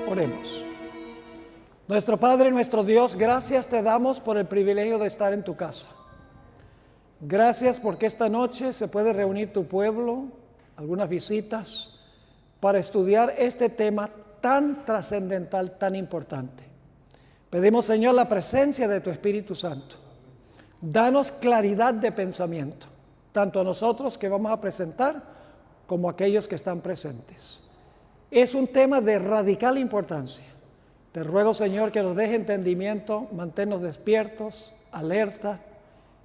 Oremos. Nuestro Padre, nuestro Dios, gracias te damos por el privilegio de estar en tu casa. Gracias porque esta noche se puede reunir tu pueblo, algunas visitas, para estudiar este tema tan trascendental, tan importante. Pedimos, Señor, la presencia de tu Espíritu Santo. Danos claridad de pensamiento, tanto a nosotros que vamos a presentar, como a aquellos que están presentes. Es un tema de radical importancia. Te ruego, Señor, que nos deje entendimiento, manténnos despiertos, alerta,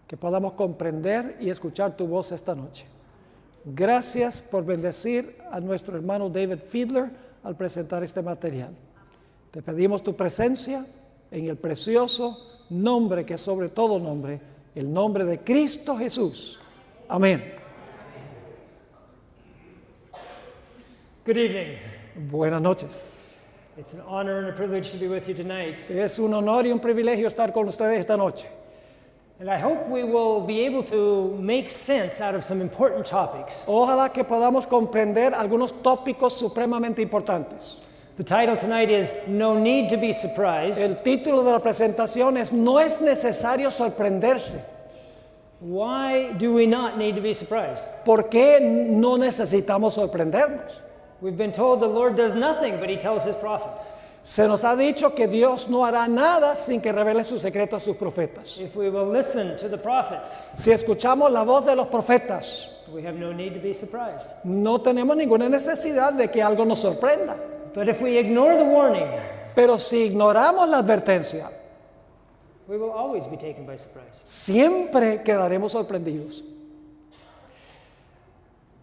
que podamos comprender y escuchar tu voz esta noche. Gracias por bendecir a nuestro hermano David Fiedler al presentar este material. Te pedimos tu presencia en el precioso nombre que es sobre todo nombre, el nombre de Cristo Jesús. Amén. Good evening. Buenas noches. It's an honor and a privilege to be with you tonight. Es un honor y un privilegio estar con ustedes esta noche. And I hope we will be able to make sense out of some important topics. Ojalá que podamos comprender algunos tópicos supremamente importantes. The title tonight is No Need to Be Surprised. El título de la presentación es No es necesario sorprenderse. Why do we not need to be surprised? ¿Por qué no necesitamos sorprendernos? We've been told the Lord does nothing, but he tells his prophets. Se nos ha dicho que Dios no hará nada sin que revele su secreto a sus profetas. If we will listen to the prophets, Si escuchamos la voz de los profetas, we have no need to be surprised. no tenemos ninguna necesidad de que algo nos sorprenda. But if we ignore the warning, Pero si ignoramos la advertencia, we will always be taken by surprise. siempre quedaremos sorprendidos.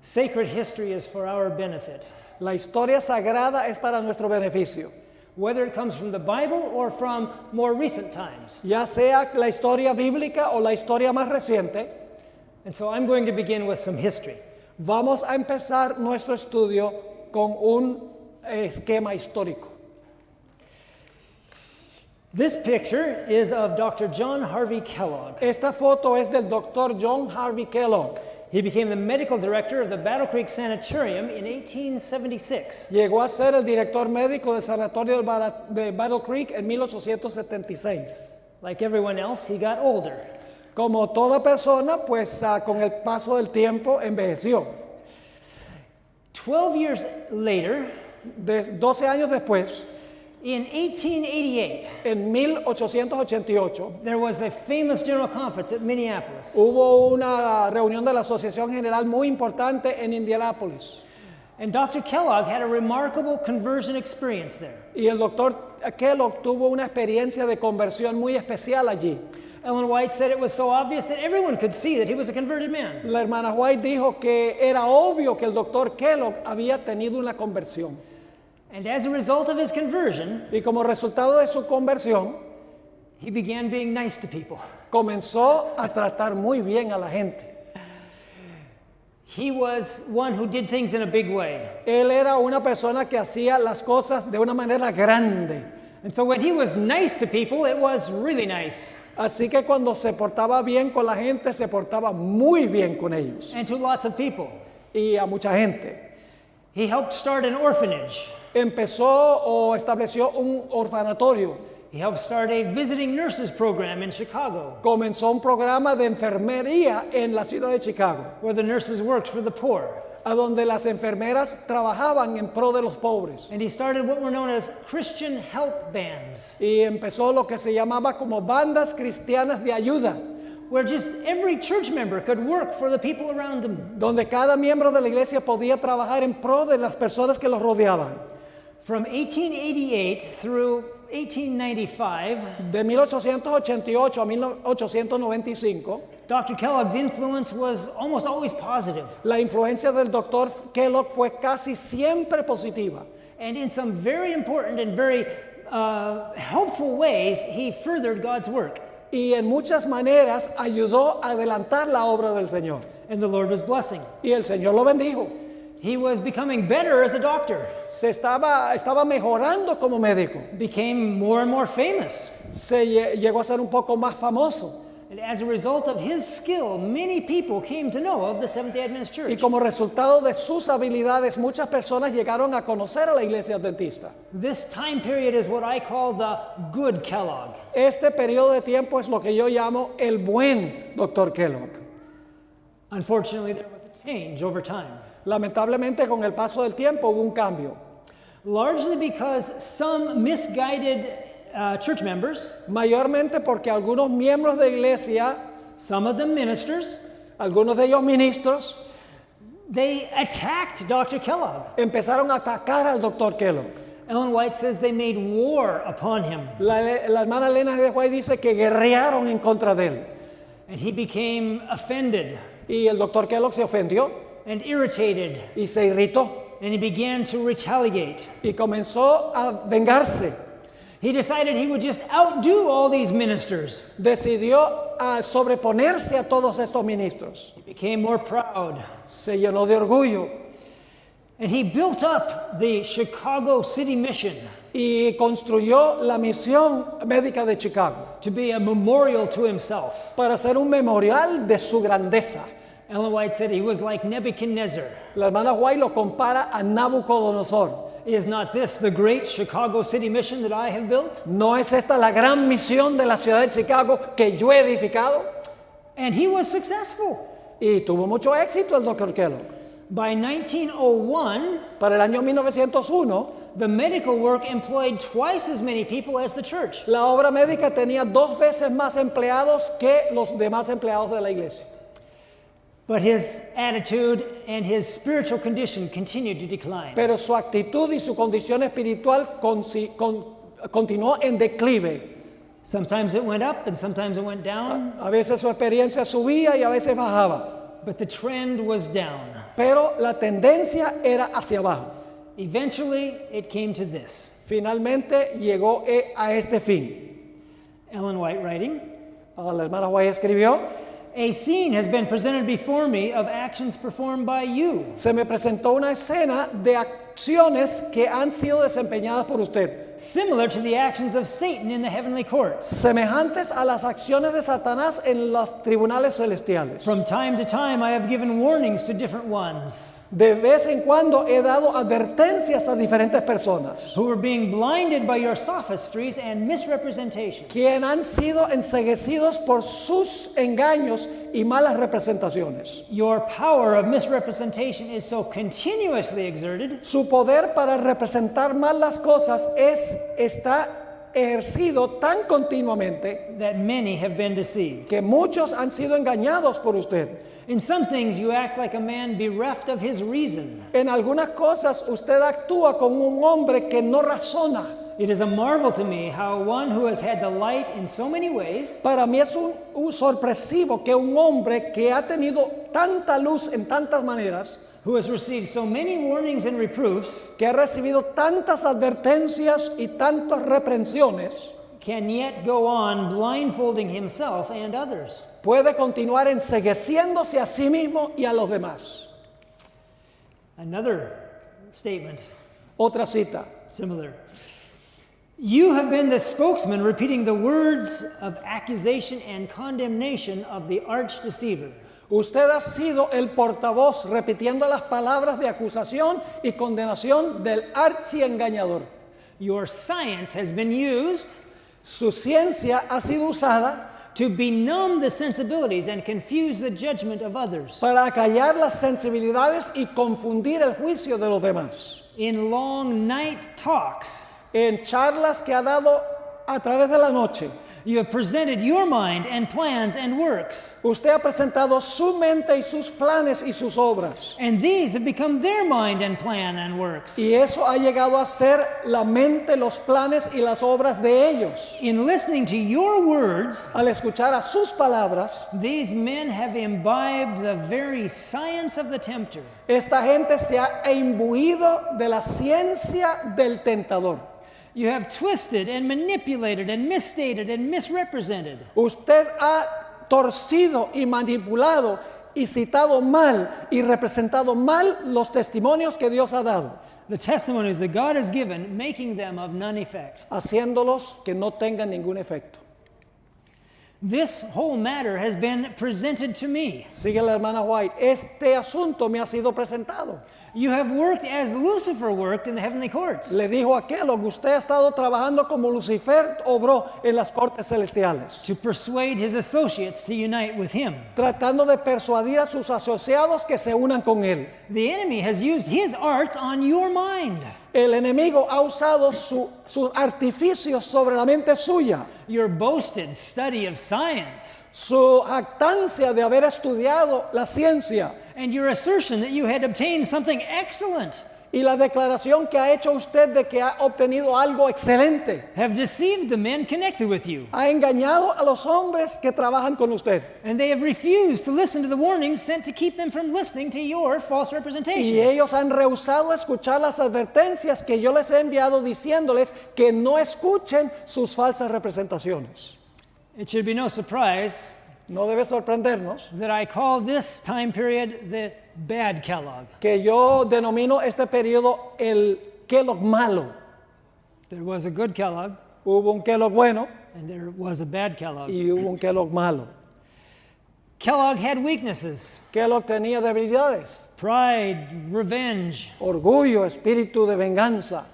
Sacred history is for our benefit. La historia sagrada es para nuestro beneficio, Whether it comes from the Bible or from more recent times. ya sea la historia bíblica o la historia más reciente. And so I'm going to begin with some history. Vamos a empezar nuestro estudio con un esquema histórico. This picture is of Dr. John Harvey Kellogg. Esta foto es del Dr. John Harvey Kellogg. He became the medical director of the Battle Creek Sanitarium in 1876. Llegó a ser el director médico del sanatorio de Battle Creek en 1876. Like everyone else, he got older. Como toda persona, pues con el paso del tiempo envejeció. 12 years later, 12 años después, in 1888, en 1888, there was the famous General Conference at Minneapolis. hubo una reunión de la Asociación General muy importante en Indianápolis. And Dr. Kellogg had a remarkable conversion experience there. Y el doctor Kellogg tuvo una experiencia de conversión muy especial allí. Ellen White said it was so obvious that everyone could see that he was a converted man. La hermana White dijo que era obvio que el doctor Kellogg había tenido una conversión. And as a result of his conversion, Y como resultado de su conversión, he began being nice to people. comenzó a tratar muy bien a la gente. He was one who did things in a big way. Él era una persona que hacía las cosas de una manera grande. And so when he was nice to people, it was really nice. Así que cuando se portaba bien con la gente, se portaba muy bien con ellos. And to lots of people. Y a mucha gente. He helped start an orphanage. Empezó o estableció un orfanatorio. He helped start a visiting nurses program in Chicago, Comenzó un programa de enfermería en la ciudad de Chicago, where the nurses worked for the poor. a donde las enfermeras trabajaban en pro de los pobres. And he started what were known as Christian help bands, Y empezó lo que se llamaba como bandas cristianas de ayuda, where just every church member could work for the people around him. donde cada miembro de la iglesia podía trabajar en pro de las personas que los rodeaban. From 1888 through 1895, De 1888 a 1895, Dr. Kellogg's influence was almost always positive. la influencia del doctor Kellogg fue casi siempre positiva. And in some very important and very helpful ways, he furthered God's work. Y en muchas maneras ayudó a adelantar la obra del Señor. And the Lord was blessing. Y el Señor lo bendijo. He was becoming better as a doctor, Se estaba mejorando como médico. became more and more famous. Llegó a ser un poco más famoso. And as a result of his skill, many people came to know of the Seventh-day Adventist Y Church. como resultado de sus habilidades, muchas personas llegaron a conocer a la iglesia adventista. This time period is what I call the good Kellogg. Este periodo de tiempo es lo que yo llamo el buen Dr. Kellogg. Unfortunately, there was a change over time, Lamentablemente, con el paso del tiempo hubo un cambio. largely because some misguided church members, Mayormente porque algunos miembros de iglesia, some of them ministers, algunos de ellos ministros, they attacked Dr. Kellogg. empezaron a atacar al Dr. Kellogg. Ellen White says they made war upon him, La hermana Elena de White dice que guerrearon en contra de él. and he became offended Y el Dr. Kellogg se ofendió and irritated, y se irritó and he began to retaliate. y comenzó a vengarse. He decided he would just outdo all these ministers. Decidió a sobreponerse a todos estos ministros. He became more proud, Se llenó de orgullo and he built up the Chicago City Mission y construyó la misión médica de Chicago to be a memorial to himself. para hacer un memorial de su grandeza. Ellen White said he was like Nebuchadnezzar. La hermana White lo compara a Nabucodonosor. Is not this the great Chicago City Mission that I have built? ¿No es esta la gran misión de la ciudad de Chicago que yo he edificado? And he was successful. Y tuvo mucho éxito el Dr. Kellogg. By 1901, Para el año 1901, the medical work employed twice as many people as the church. la obra médica tenía 2 veces más empleados que los demás empleados de la iglesia. But his attitude and his spiritual condition continued to decline. Pero su actitud y su condición espiritual continuó en declive. Sometimes it went up and sometimes it went down, A veces su experiencia subía y a veces bajaba. but the trend was down. Pero la tendencia era hacia abajo. Eventually, it came to this. Finalmente llegó a este fin. Ellen White writing, La hermana White escribió: a scene has been presented before me of actions performed by you. se me presentó una escena de acciones que han sido desempeñadas por usted, Similar to the actions of Satan in the heavenly courts. semejantes a las acciones de Satanás en los tribunales celestiales. From time to time, I have given warnings to different ones De vez en cuando he dado advertencias a diferentes personas who were being blinded by your sophistries and misrepresentations. quien han sido enceguecidos por sus engaños y malas representaciones. Your power of misrepresentation is so continuously exerted Su poder para representar mal las cosas está ejercido tan continuamente that many have been deceived. que muchos han sido engañados por usted. In some things, you act like a man bereft of his reason. En algunas cosas usted actúa como un hombre que no razona. It is a marvel to me how one who has had the light in so many ways Para mí es un sorpresivo que un hombre que ha tenido tanta luz en tantas maneras, who has received so many warnings and reproofs, que ha recibido tantas advertencias y tantas reprensiones, can yet go on blindfolding himself and others. puede continuar encegueciéndose a sí mismo y a los demás. Another statement, Otra cita. similar. You have been the spokesman repeating the words of accusation and condemnation of the arch deceiver. Usted ha sido el portavoz repitiendo las palabras de acusación y condenación del archiengañador. Your science has been used Su ciencia ha sido usada to benumb the sensibilities and confuse the judgment of others. para acallar las sensibilidades y confundir el juicio de los demás. In long night talks, En charlas que ha dado a través de la noche, you have presented your mind and plans and works, usted ha presentado su mente y sus planes y sus obras. and these have become their mind and plan and works. Y eso ha llegado a ser la mente, los planes y las obras de ellos. In listening to your words, Al escuchar a sus palabras, these men have imbibed the very science of the tempter. esta gente se ha imbuido de la ciencia del tentador. You have twisted and manipulated and misstated and misrepresented. Usted ha torcido y manipulado y citado mal y representado mal los testimonios que Dios ha dado, The testimonies that God has given, making them of none effect. haciéndolos que no tengan ningún efecto. This whole matter has been presented to me. Sigue la hermana White. Este asunto me ha sido presentado. You have worked as Lucifer worked in the heavenly courts. Le dijo a Kellogg, usted ha estado trabajando como Lucifer obró en las cortes celestiales, To persuade his associates to unite with him. tratando de persuadir a sus asociados que se unan con él. The enemy has used his arts on your mind. El enemigo ha usado sus artificios sobre la mente suya, Your boasted study of science su jactancia de haber estudiado la ciencia and your assertion that you had obtained something excellent y la declaración que ha hecho usted de que ha obtenido algo excelente. have deceived the men connected with you. Ha engañado a los hombres que trabajan con usted. And they have refused to listen to the warnings sent to keep them from listening to your false Y representations. ellos han rehusado escuchar las advertencias que yo les he enviado diciéndoles que no escuchen sus falsas representaciones. It should be no surprise No debe sorprendernos that I call this time period the bad Kellogg. que yo denomino este periodo el Kellogg malo. There was a good Kellogg Hubo un Kellogg bueno and there was a bad Kellogg. y hubo un Kellogg malo. Kellogg had weaknesses, Kellogg tenía debilidades, pride, revenge. orgullo, espíritu de venganza.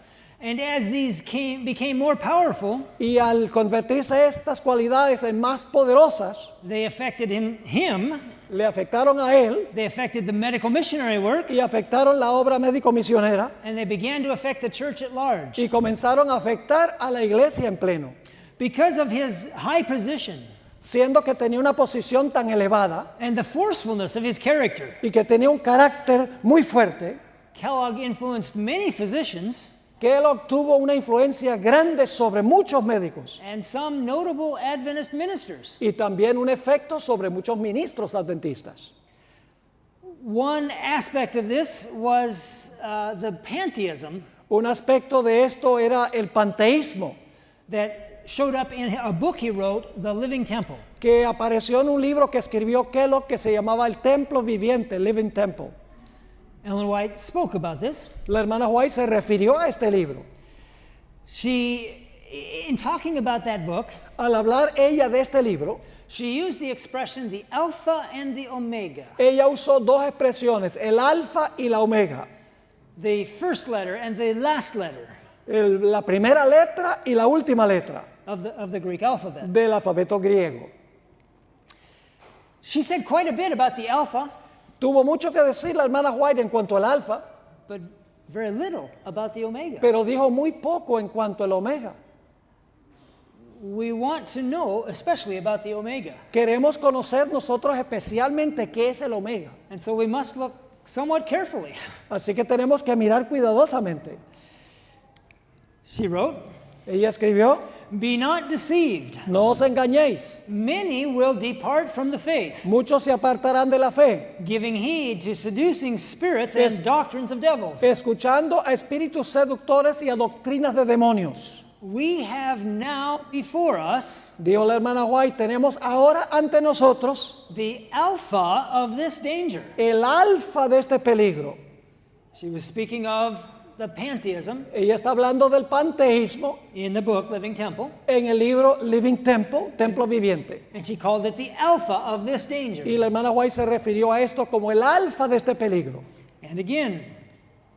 And as these became more powerful, Y al convertirse estas cualidades en más poderosas, they affected him, le afectaron a él they affected the medical missionary work, y afectaron la obra médico-misionera and they began to affect the church at large. y comenzaron a afectar a la iglesia en pleno. Because of his high position Siendo que tenía una posición tan elevada and the forcefulness of his character, y que tenía un carácter muy fuerte, Kellogg influenced many physicians Kellogg tuvo una influencia grande sobre muchos médicos and some notable Adventist ministers. y también un efecto sobre muchos ministros adventistas. One aspect of this was the pantheism Un aspecto de esto era el panteísmo, that showed up in a book he wrote, The Living Temple. que apareció en un libro que escribió Kellogg que se llamaba El Templo Viviente, Living Temple. Ellen White spoke about this. La hermana White se refirió a este libro. She, in talking about that book, Al hablar ella de este libro, she used the expression the Alpha and the Omega, ella usó dos expresiones, el alfa y la omega, the first letter and the last letter la primera letra y la última letra of the Greek alphabet. del alfabeto griego. She said quite a bit about the Alpha, Tuvo mucho que decir la hermana White en cuanto al alfa, but very little about the Omega. pero dijo muy poco en cuanto al omega. We want to know especially about the Omega, Queremos conocer nosotros especialmente qué es el omega. and so we must look somewhat carefully. Así que tenemos que mirar cuidadosamente. She wrote, Ella escribió, "Be not deceived. no os engañéis, Many will depart from the faith, muchos se apartarán de la fe, giving heed to seducing spirits Es- and doctrines of devils." escuchando a espíritus seductores y a doctrinas de demonios. We have now before us Dijo la hermana White, tenemos ahora ante nosotros the alpha of this danger. el alfa de este peligro. She was speaking of the pantheism Ella está hablando del panteísmo in the book Living Temple, en el libro Living Temple, Templo Viviente. and she called it the alpha of this danger. Y la hermana White se refirió a esto como el alfa de este peligro. And again,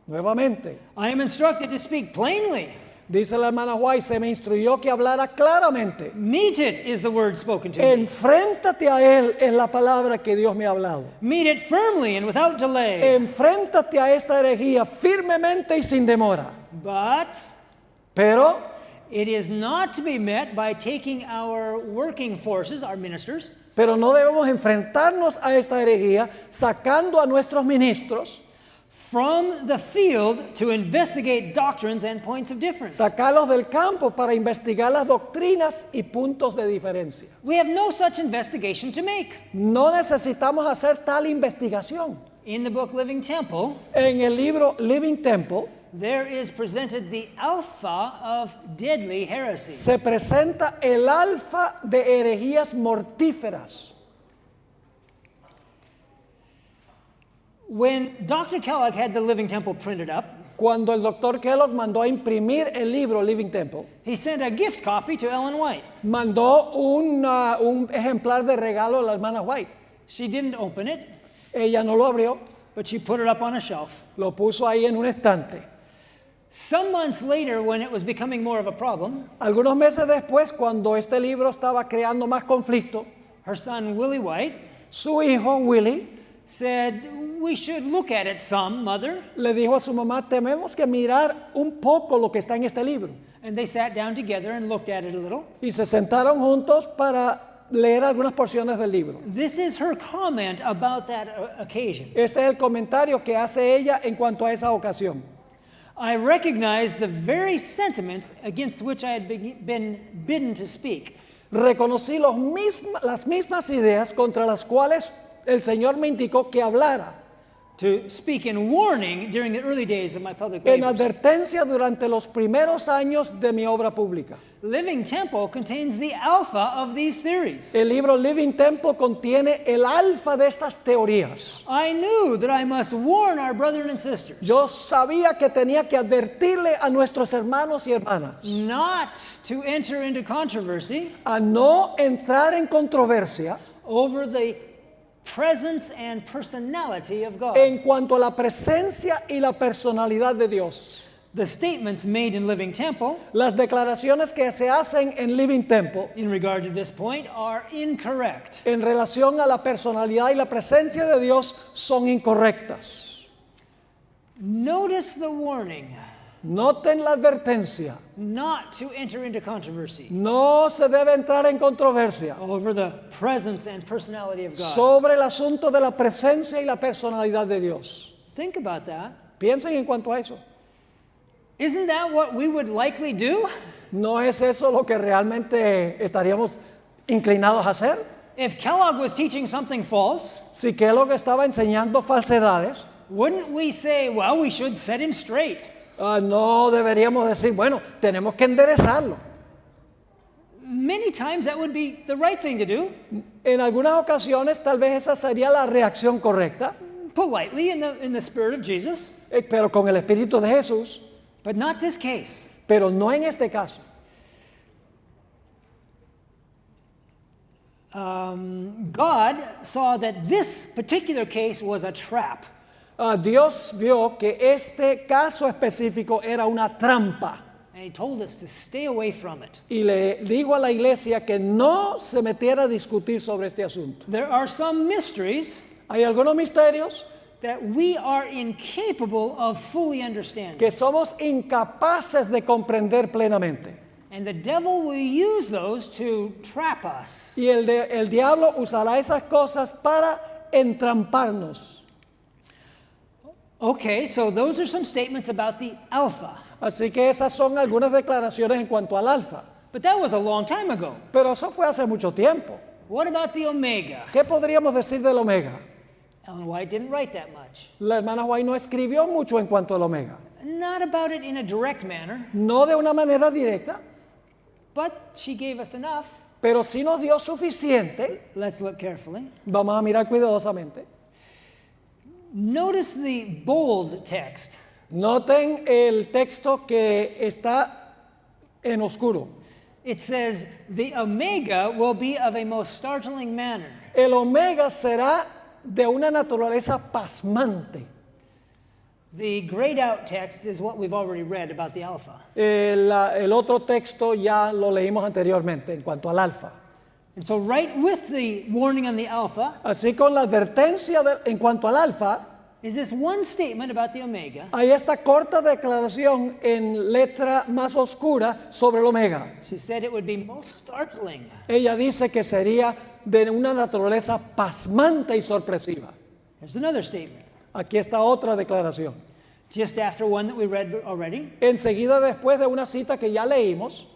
Nuevamente, I am instructed to speak plainly. dice la hermana White, se me instruyó que hablara claramente. Meet it is the word spoken to me. Enfréntate a él es la palabra que Dios me ha hablado. Meet it firmly and without delay. Enfréntate a esta herejía firmemente y sin demora. But Pero it is not to be met by taking our working forces, our ministers, no debemos enfrentarnos a esta herejía sacando a nuestros ministros, from the field to investigate doctrines and points of difference. sacarlos del campo para investigar las doctrinas y puntos de diferencia. We have no such investigation to make. No necesitamos hacer tal investigación. In the book Living Temple, En el libro Living Temple there is presented the alpha of deadly heresy. se presenta el alfa de herejías mortíferas. When Dr. Kellogg had the Living Temple printed up, Cuando el doctor Kellogg mandó a imprimir el libro Living Temple, he sent a gift copy to Ellen White. mandó un ejemplar de regalo a la hermana White. She didn't open it, Ella no lo abrió, but she put it up on a shelf. lo puso ahí en un estante. Some months later, when it was becoming more of a problem, Algunos meses después, cuando este libro estaba creando más conflicto, her son Willie White su hijo Willie said, "We should look at it some, Mother." le dijo a su mamá, tenemos que mirar un poco lo que está en este libro. And they sat down together and looked at it a little. Y se sentaron juntos para leer algunas porciones del libro. This is her comment about that occasion. Este es el comentario que hace ella en cuanto a esa ocasión. I recognize the very sentiments against which I had been bidden to speak. Reconocí las mismas ideas contra las cuales el Señor me indicó que hablara. To speak in warning during the early days of my public En labors. advertencia durante los primeros años de mi obra pública. Living Temple contains the alpha of these theories. El libro Living Temple contiene el alfa de estas teorías. I knew that I must warn our brethren and sisters Yo sabía que tenía que advertirle a nuestros hermanos y hermanas not to enter into controversy a no entrar en controversia over the presence and personality of God. en cuanto a la presencia y la personalidad de Dios. The statements made in Living Temple Las declaraciones que se hacen en Living Temple in regard to this point are incorrect. en relación a la personalidad y la presencia de Dios son incorrectas. Notice the warning Noten la advertencia. not to enter into controversy No se debe entrar en controversia over the presence and personality of God. sobre el asunto de la presencia y la personalidad de Dios. Think about that. Piensen en cuanto a eso. Isn't that what we would likely do? ¿No es eso lo que realmente estaríamos inclinados a hacer? If Kellogg was teaching something false, Si Kellogg estaba enseñando falsedades, wouldn't we say, well, we should set him straight? no deberíamos decir, bueno, tenemos que enderezarlo. Many times that would be the right thing to do, En algunas ocasiones tal vez esa sería la reacción correcta, politely in the spirit of Jesus, pero con el Espíritu de Jesús, but not this case. pero no en este caso. God saw that this particular case was a trap. Dios vio que este caso específico era una trampa And he told us to stay away from it. y le dijo a la iglesia que no se metiera a discutir sobre este asunto. There are some mysteries Hay algunos misterios that we are incapable of fully understanding. que somos incapaces de comprender plenamente. And the devil will use those to trap us. Y el diablo usará esas cosas para entramparnos. Okay, so those are some statements about the alpha. Así que esas son algunas declaraciones en cuanto al alfa. But that was a long time ago. Pero eso fue hace mucho tiempo. What about the omega? ¿Qué podríamos decir del omega? Ellen White didn't write that much. La hermana White no escribió mucho en cuanto al omega. Not about it in a direct manner, No de una manera directa, but she gave us enough. pero sí nos dio suficiente. Let's look carefully. Vamos a mirar cuidadosamente. Notice the bold text. Noten el texto que está en oscuro. It says, the omega will be of a most startling manner. El omega será de una naturaleza pasmante. The grayed out text is what we've already read about the alpha. El otro texto ya lo leímos anteriormente en cuanto al alfa. And so right with the warning on the alpha Así con la advertencia en cuanto al alfa, is this one statement about the omega. hay esta corta declaración en letra más oscura sobre el omega. She said it would be most startling. Ella dice que sería de una naturaleza pasmante y sorpresiva. There's another statement. Aquí está otra declaración. Just after one that we read already. Enseguida después de una cita que ya leímos,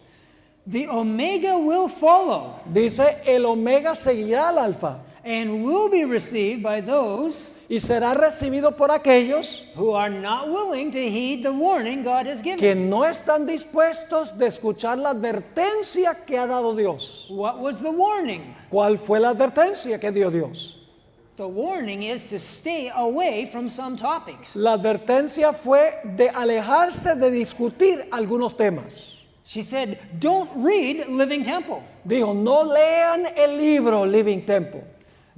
The omega will follow dice el omega seguirá al alfa and will be received by those y será recibido por aquellos who are not willing to heed the warning God has given. que no están dispuestos de escuchar la advertencia que ha dado Dios. What was the warning? ¿Cuál fue la advertencia que dio Dios? The warning is to stay away from some topics. La advertencia fue de alejarse de discutir algunos temas. She said, don't read Living Temple. Dijo, no lean el libro Living Temple.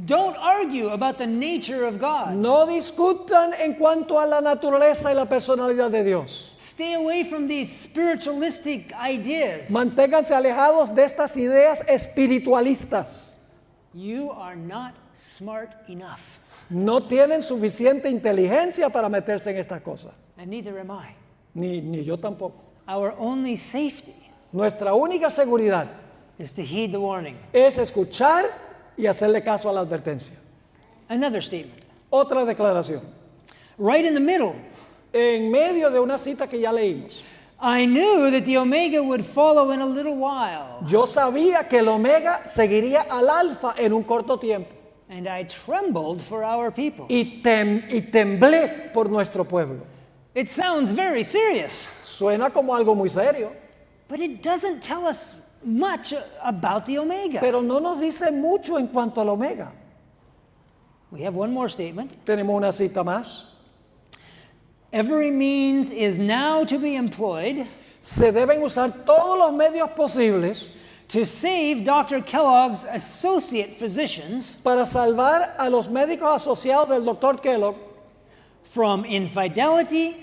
Don't argue about the nature of God. No discutan en cuanto a la naturaleza y la personalidad de Dios. Stay away from these spiritualistic ideas. Manténganse alejados de estas ideas espiritualistas. You are not smart enough. No tienen suficiente inteligencia para meterse en estas cosas. And neither am I. Ni yo tampoco. Our only safety Nuestra única seguridad is to heed the warning. es escuchar y hacerle caso a la advertencia. Another statement. Otra declaración. Right in the middle. En medio de una cita que ya leímos. I knew that the Omega would follow in a little while. Yo sabía que el Omega seguiría al Alfa en un corto tiempo. And I trembled for our people. Y temblé por nuestro pueblo. It sounds very serious, Suena como algo muy serio, but it doesn't tell us much about the Omega. pero no nos dice mucho en cuanto al Omega. We have one more statement. Tenemos una cita más. Every means is now to be employed Se deben usar todos los medios posibles to save Dr. Kellogg's associate physicians para salvar a los médicos asociados del Dr. Kellogg from infidelity,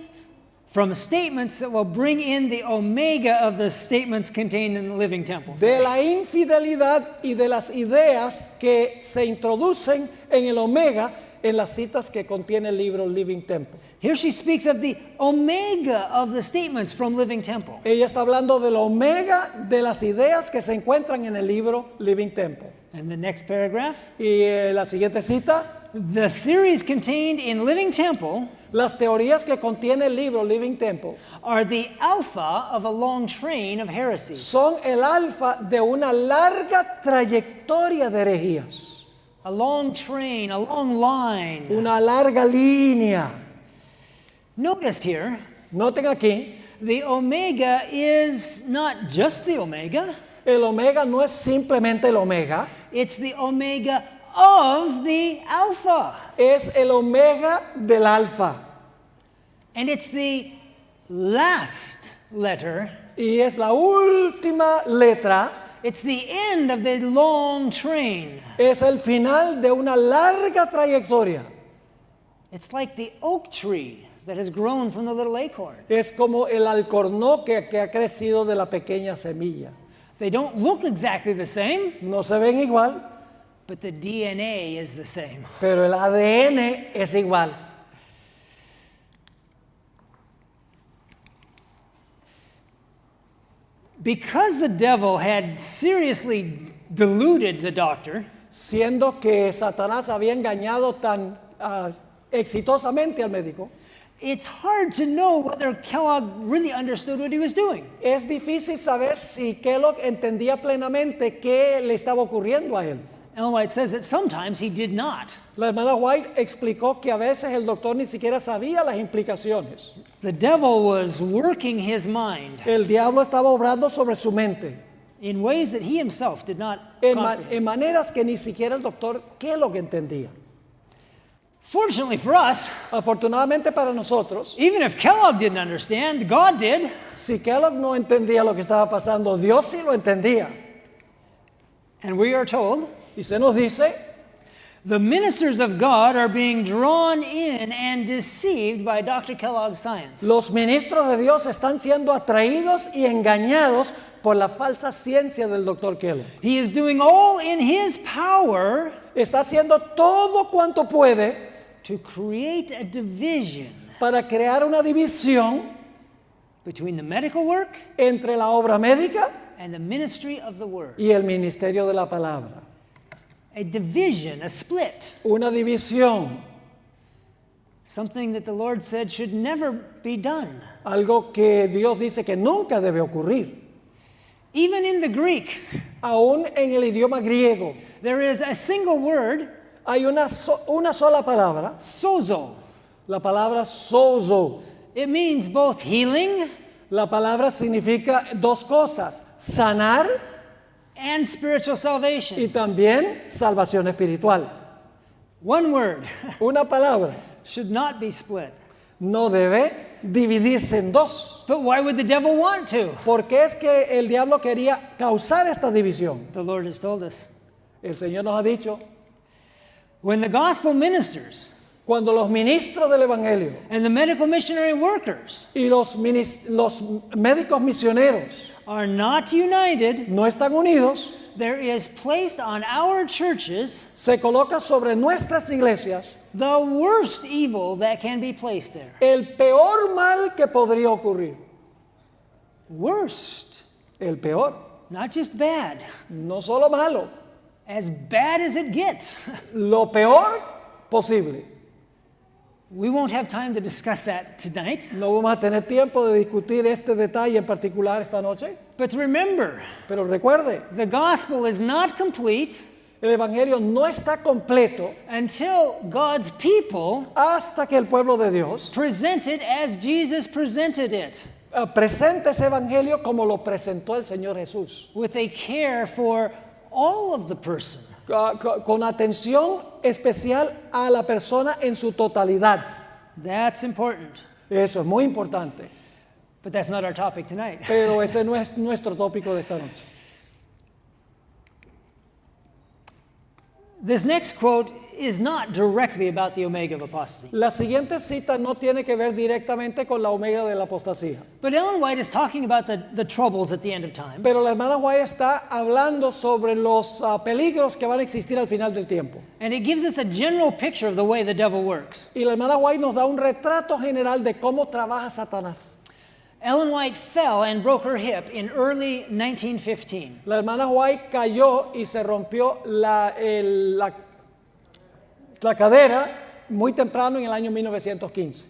from statements that will bring in the Omega of the statements contained in the Living Temple. de la infidelidad y de las ideas que se introducen en el Omega en las citas que contiene el libro Living Temple. Here she speaks of the Omega of the statements from Living Temple. Ella está hablando del Omega de las ideas que se encuentran en el libro Living Temple. And the next paragraph, Y la siguiente cita, the theories contained in Living Temple las teorías que contiene el libro Living Temple are the alpha of a long train of heresies. son el alfa de una larga trayectoria de herejías. A long train, a long line. Una larga línea. Notice here, Noten aquí, the Omega is not just the Omega, el Omega no es simplemente el Omega, it's the Omega of the Alpha. es el Omega del Alfa. And it's the last letter, Y es la última letra, it's the end of the long train. es el final de una larga trayectoria. It's like the oak tree that has grown from the little acorn. Es como el alcornoque que ha crecido de la pequeña semilla. They don't look exactly the same, No se ven igual, but the DNA is the same. pero el ADN es igual. Because the devil had seriously deluded the doctor, Siendo que Satanás había engañado tan exitosamente al médico, it's hard to know whether Kellogg really understood what he was doing. es difícil saber si Kellogg entendía plenamente qué le estaba ocurriendo a él. Ellen White says that sometimes he did not. La hermana White explicó que a veces el doctor ni siquiera sabía las implicaciones. The devil was working his mind El diablo estaba obrando sobre su mente in ways that he himself did not en comprehend. maneras que ni siquiera el doctor Kellogg entendía. Fortunately for us, Afortunadamente para nosotros, even if Kellogg didn't understand, God did. si Kellogg no entendía lo que estaba pasando, Dios sí lo entendía. And we are told Y se nos dice, the ministers of God are being drawn in and deceived by Dr. Kellogg's science. los ministros de Dios están siendo atraídos y engañados por la falsa ciencia del doctor Kellogg. He is doing all in his power Está haciendo todo cuanto puede to create a division para crear una división between the medical work entre la obra médica and the ministry of the word. y el ministerio de la palabra. A division, a split, Una división, something that the Lord said should never be done. algo que Dios dice que nunca debe ocurrir. Even in the Greek, Aún en el idioma griego there is a single word, hay una sola palabra, sozo. la palabra sozo. It means both healing La palabra significa dos cosas, sanar and spiritual y salvation. también salvación espiritual. One word Una palabra should not be split. no debe dividirse en dos. But why would the devil want to? ¿Por qué es que el diablo quería causar esta división? The Lord has told us. El Señor nos ha dicho, When the gospel ministers cuando los ministros del Evangelio and the medical missionary workers y los médicos misioneros are not united, no están unidos, there is placed on our churches se coloca sobre nuestras iglesias the worst evil that can be placed there. el peor mal que podría ocurrir. Worst. El peor, Not just bad. no solo malo, As bad as it gets. lo peor posible. We won't have time to discuss that tonight. No vamos a tener tiempo de discutir este detalle en particular esta noche, But remember, pero recuerde, the gospel is not complete el Evangelio no está completo until God's people hasta que el pueblo de Dios present it as Jesus presented it, presente ese Evangelio como lo presentó el Señor Jesús, with a care for all of the person. con atención especial a la persona en su totalidad. That's important. Eso es muy importante, But that's not our topic tonight. pero ese no es nuestro tópico de esta noche. This next quote is not directly about the omega of apostasy. La siguiente cita no tiene que ver directamente con la omega de la apostasía, But Ellen White is talking about the troubles at the end of time. pero la hermana White está hablando sobre los peligros que van a existir al final del tiempo. And it gives us a general picture of the way the devil works. Y la hermana White nos da un retrato general de cómo trabaja Satanás. Ellen White fell and broke her hip in early 1915. La hermana White cayó y se rompió la cadera muy temprano en el año 1915.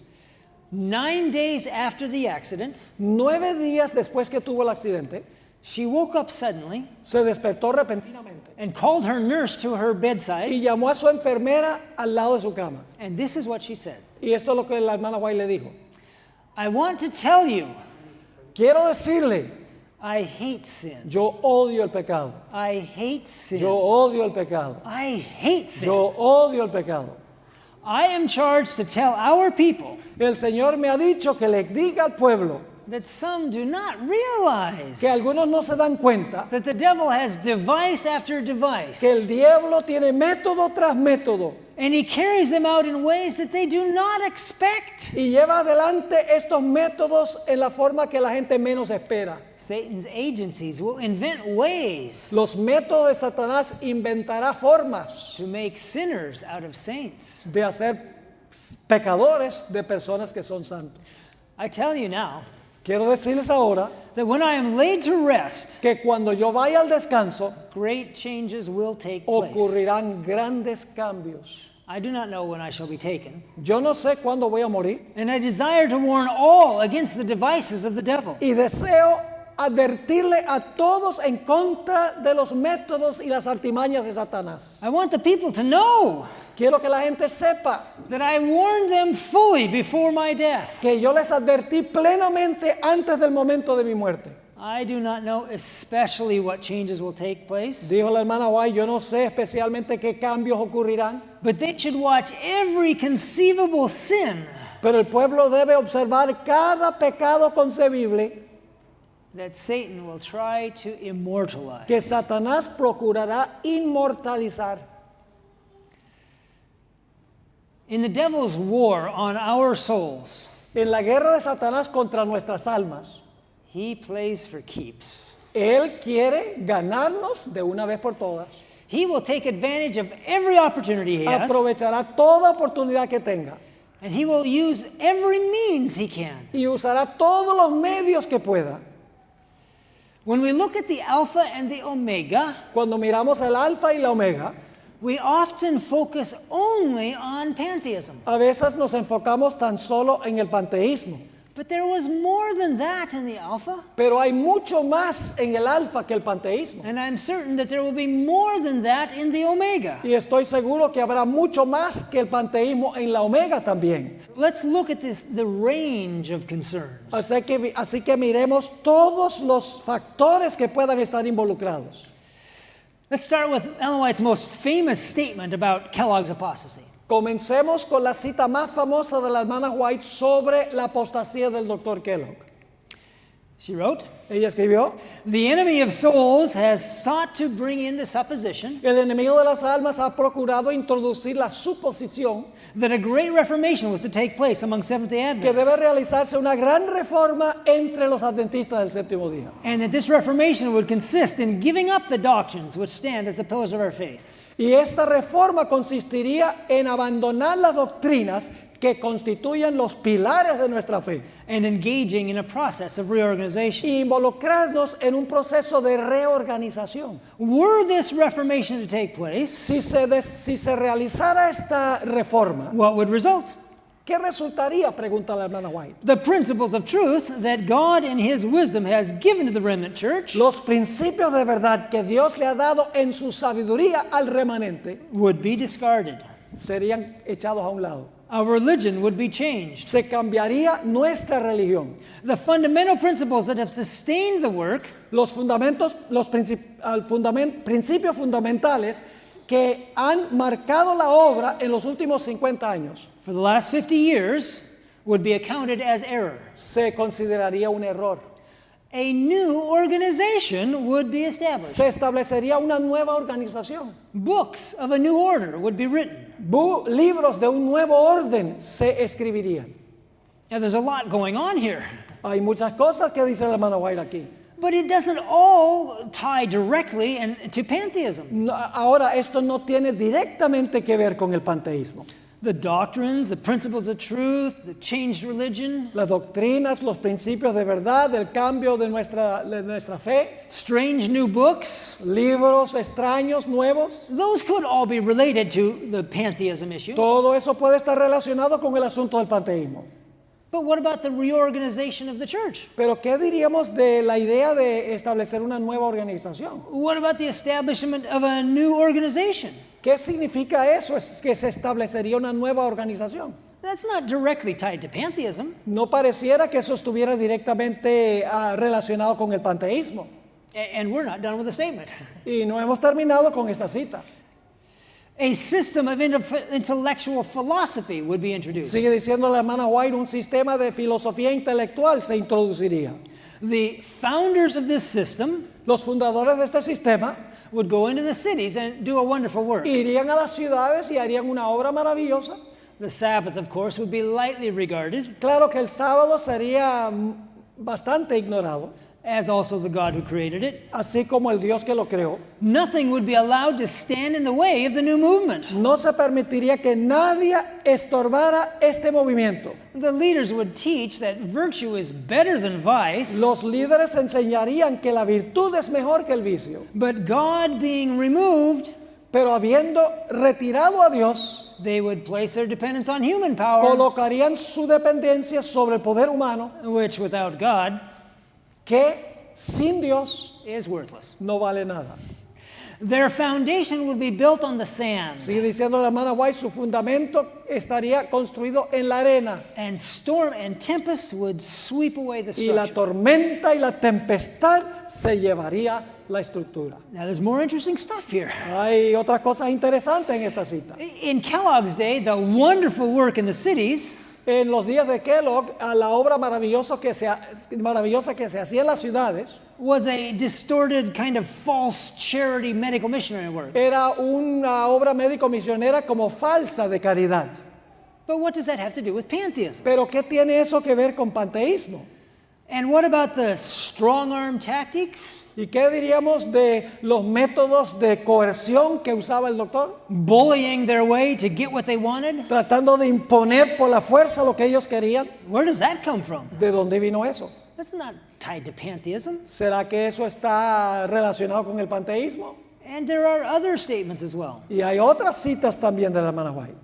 9 days after the accident, 9 días después que tuvo el accidente, she woke up suddenly se despertó repentinamente and called her nurse to her bedside. y llamó a su enfermera al lado de su cama. And this is what she said. Y esto es lo que la hermana White le dijo. I want to tell you, Quiero decirle, I hate sin. yo odio el pecado. I hate sin. Yo odio el pecado. I hate sin. Yo odio el pecado. I am charged to tell our people El Señor me ha dicho que le diga al pueblo that some do not realize que algunos no se dan cuenta that the devil has device after device, que el diablo tiene método tras método and he carries them out in ways that they do not expect. y lleva adelante estos métodos en la forma que la gente menos espera. Satan's agencies will invent ways Los métodos de Satanás inventará formas to make sinners out of saints. de hacer pecadores de personas que son santos. I tell you now Quiero decirles ahora that when I am laid to rest, que cuando yo vaya al descanso great changes will take place. ocurrirán grandes cambios. I do not know when I shall be taken, Yo no sé cuándo voy a morir and I desire to warn all against the devices of the devil. y deseo advertirle a todos en contra de los métodos y las artimañas de Satanás. I want the people to know Quiero que la gente sepa that I warned them fully before my death. que yo les advertí plenamente antes del momento de mi muerte. I do not know especially what changes will take place, Dijo la hermana White, yo no sé especialmente qué cambios ocurrirán, but they should watch every conceivable sin pero el pueblo debe observar cada pecado concebible that Satan will try to immortalize. que Satanás procurará inmortalizar. In the devil's war on our souls, En la guerra de Satanás contra nuestras almas, he plays for keeps. él quiere ganarnos de una vez por todas. He will take advantage of every opportunity he has, Aprovechará toda oportunidad que tenga and he will use every means he can. y usará todos los medios que pueda. When we look at the Alpha and the Omega, Cuando miramos el alfa y la omega, we often focus only on pantheism. a veces nos enfocamos tan solo en el panteísmo, But there was more than that in the Alpha, pero hay mucho más en el alfa que el panteísmo. and I'm certain that there will be more than that in the Omega. Y estoy seguro que habrá mucho más que el panteísmo en la omega también. Let's look at the range of concerns. Así que miremos todos los factores que puedan estar involucrados. Let's start with Ellen White's most famous statement about Kellogg's apostasy. Comencemos con la cita más famosa de la hermana White sobre la apostasía del Dr. Kellogg. She wrote, Ella escribió, "The enemy of souls has sought to bring in the supposition el enemigo de las almas ha procurado introducir la suposición that a great reformation was to take place among Seventh-day que debe Adventists, realizarse una gran reforma entre los adventistas del séptimo día. and that this reformation would consist in giving up the doctrines which stand as the pillars of our faith, Y esta reforma consistiría en abandonar las doctrinas que constituyen los pilares de nuestra fe and engaging in a process of reorganization." e involucrarnos en un proceso de reorganización. Were this reformation to take place, Si se realizara esta reforma, what would result? ¿qué resultaría? Pregunta la hermana White. The principles of truth that God in His wisdom has given to the remnant church Los principios de verdad que Dios le ha dado en su sabiduría al remanente would be discarded. serían echados a un lado. Our religion would be changed. Se cambiaría nuestra religión. The fundamental principles that have sustained the work Los fundamentos, principios fundamentales que han marcado la obra en los últimos 50 años for the last 50 years would be accounted as error. se consideraría un error. A new organization would be established. Se establecería una nueva organización. Books of a new order would be written. Libros de un nuevo orden se escribirían. Now, there's a lot going on here, Hay muchas cosas que dice la hermana White aquí. but it doesn't all tie directly to pantheism. Ahora, esto no tiene directamente que ver con el panteísmo. The doctrines, the principles of truth, the changed religion, Las doctrinas, los principios de verdad, el cambio de nuestra fe, strange new books, libros extraños, nuevos, those could all be related to the pantheism issue. todo eso puede estar relacionado con el asunto del panteísmo. But what about the reorganization of the church? Pero ¿qué diríamos de la idea de establecer una nueva organización? What about the establishment of a new organization? ¿Qué significa eso? Es que se establecería una nueva organización. That's not directly tied to pantheism. No pareciera que eso estuviera directamente relacionado con el panteísmo. And we're not done with the statement. Y no hemos terminado con esta cita. A system of intellectual philosophy would be introduced. Sigue diciendo la hermana White, un sistema de filosofía intelectual se introduciría. The founders of this system Los fundadores de este sistema would go into the cities and do a wonderful work. irían a las ciudades y harían una obra maravillosa. The Sabbath, of course, would be lightly regarded, Claro que el sábado sería bastante ignorado, as also the God who created it. así como el Dios que lo creó. Nothing would be allowed to stand in the way of the new movement. No se permitiría que nadie estorbara este movimiento. The leaders would teach that virtue is better than vice, Los líderes enseñarían que la virtud es mejor que el vicio, but God being removed, pero habiendo retirado a Dios, they would place their dependence on human power, colocarían su dependencia sobre el poder humano, which without God que sin Dios is worthless. no vale nada. Their foundation would be built on the sand, Sigue diciendo la hermana White, su fundamento estaría construido en la arena and storm and tempest would sweep away the y la structure. tormenta y la tempestad se llevaría la estructura. Now there's more interesting stuff here. Hay otras cosas interesantes en esta cita. In Kellogg's day, the wonderful work in the cities En los días de Kellogg, a la obra maravillosa que se hacía en las ciudades was a distorted kind of false charity medical missionary work. era una obra médico misionera como falsa de caridad. But what does that have to do with pantheism? Pero ¿qué tiene eso que ver con panteísmo? And what about the strong arm tactics? ¿Y qué diríamos de los métodos de coerción que usaba el doctor? Bullying their way to get what they wanted? Tratando de imponer por la fuerza lo que ellos querían. Where does that come from? ¿De dónde vino eso? That's not tied to pantheism. ¿Será que eso está relacionado con el panteísmo? And there are other statements as well. Y hay otras citas también de la hermana White.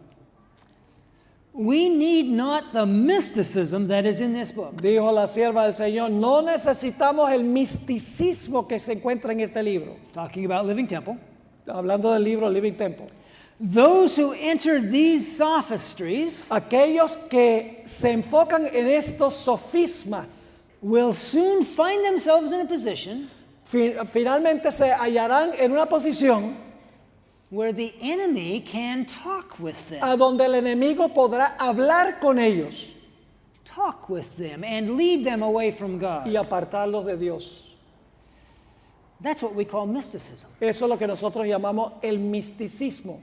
We need not the mysticism that is in this book. Dijo la sierva del Señor, no necesitamos el misticismo que se encuentra en este libro. Talking about Living Temple. Hablando del libro Living Temple. Those who enter these sophistries Aquellos que se enfocan en estos sofismas will soon find themselves in a position Finalmente se hallarán en una posición where the enemy can talk with them. a donde el enemigo podrá hablar con ellos Talk with them and lead them away from God. y apartarlos de Dios. That's what we call mysticism. Eso es lo que nosotros llamamos el misticismo.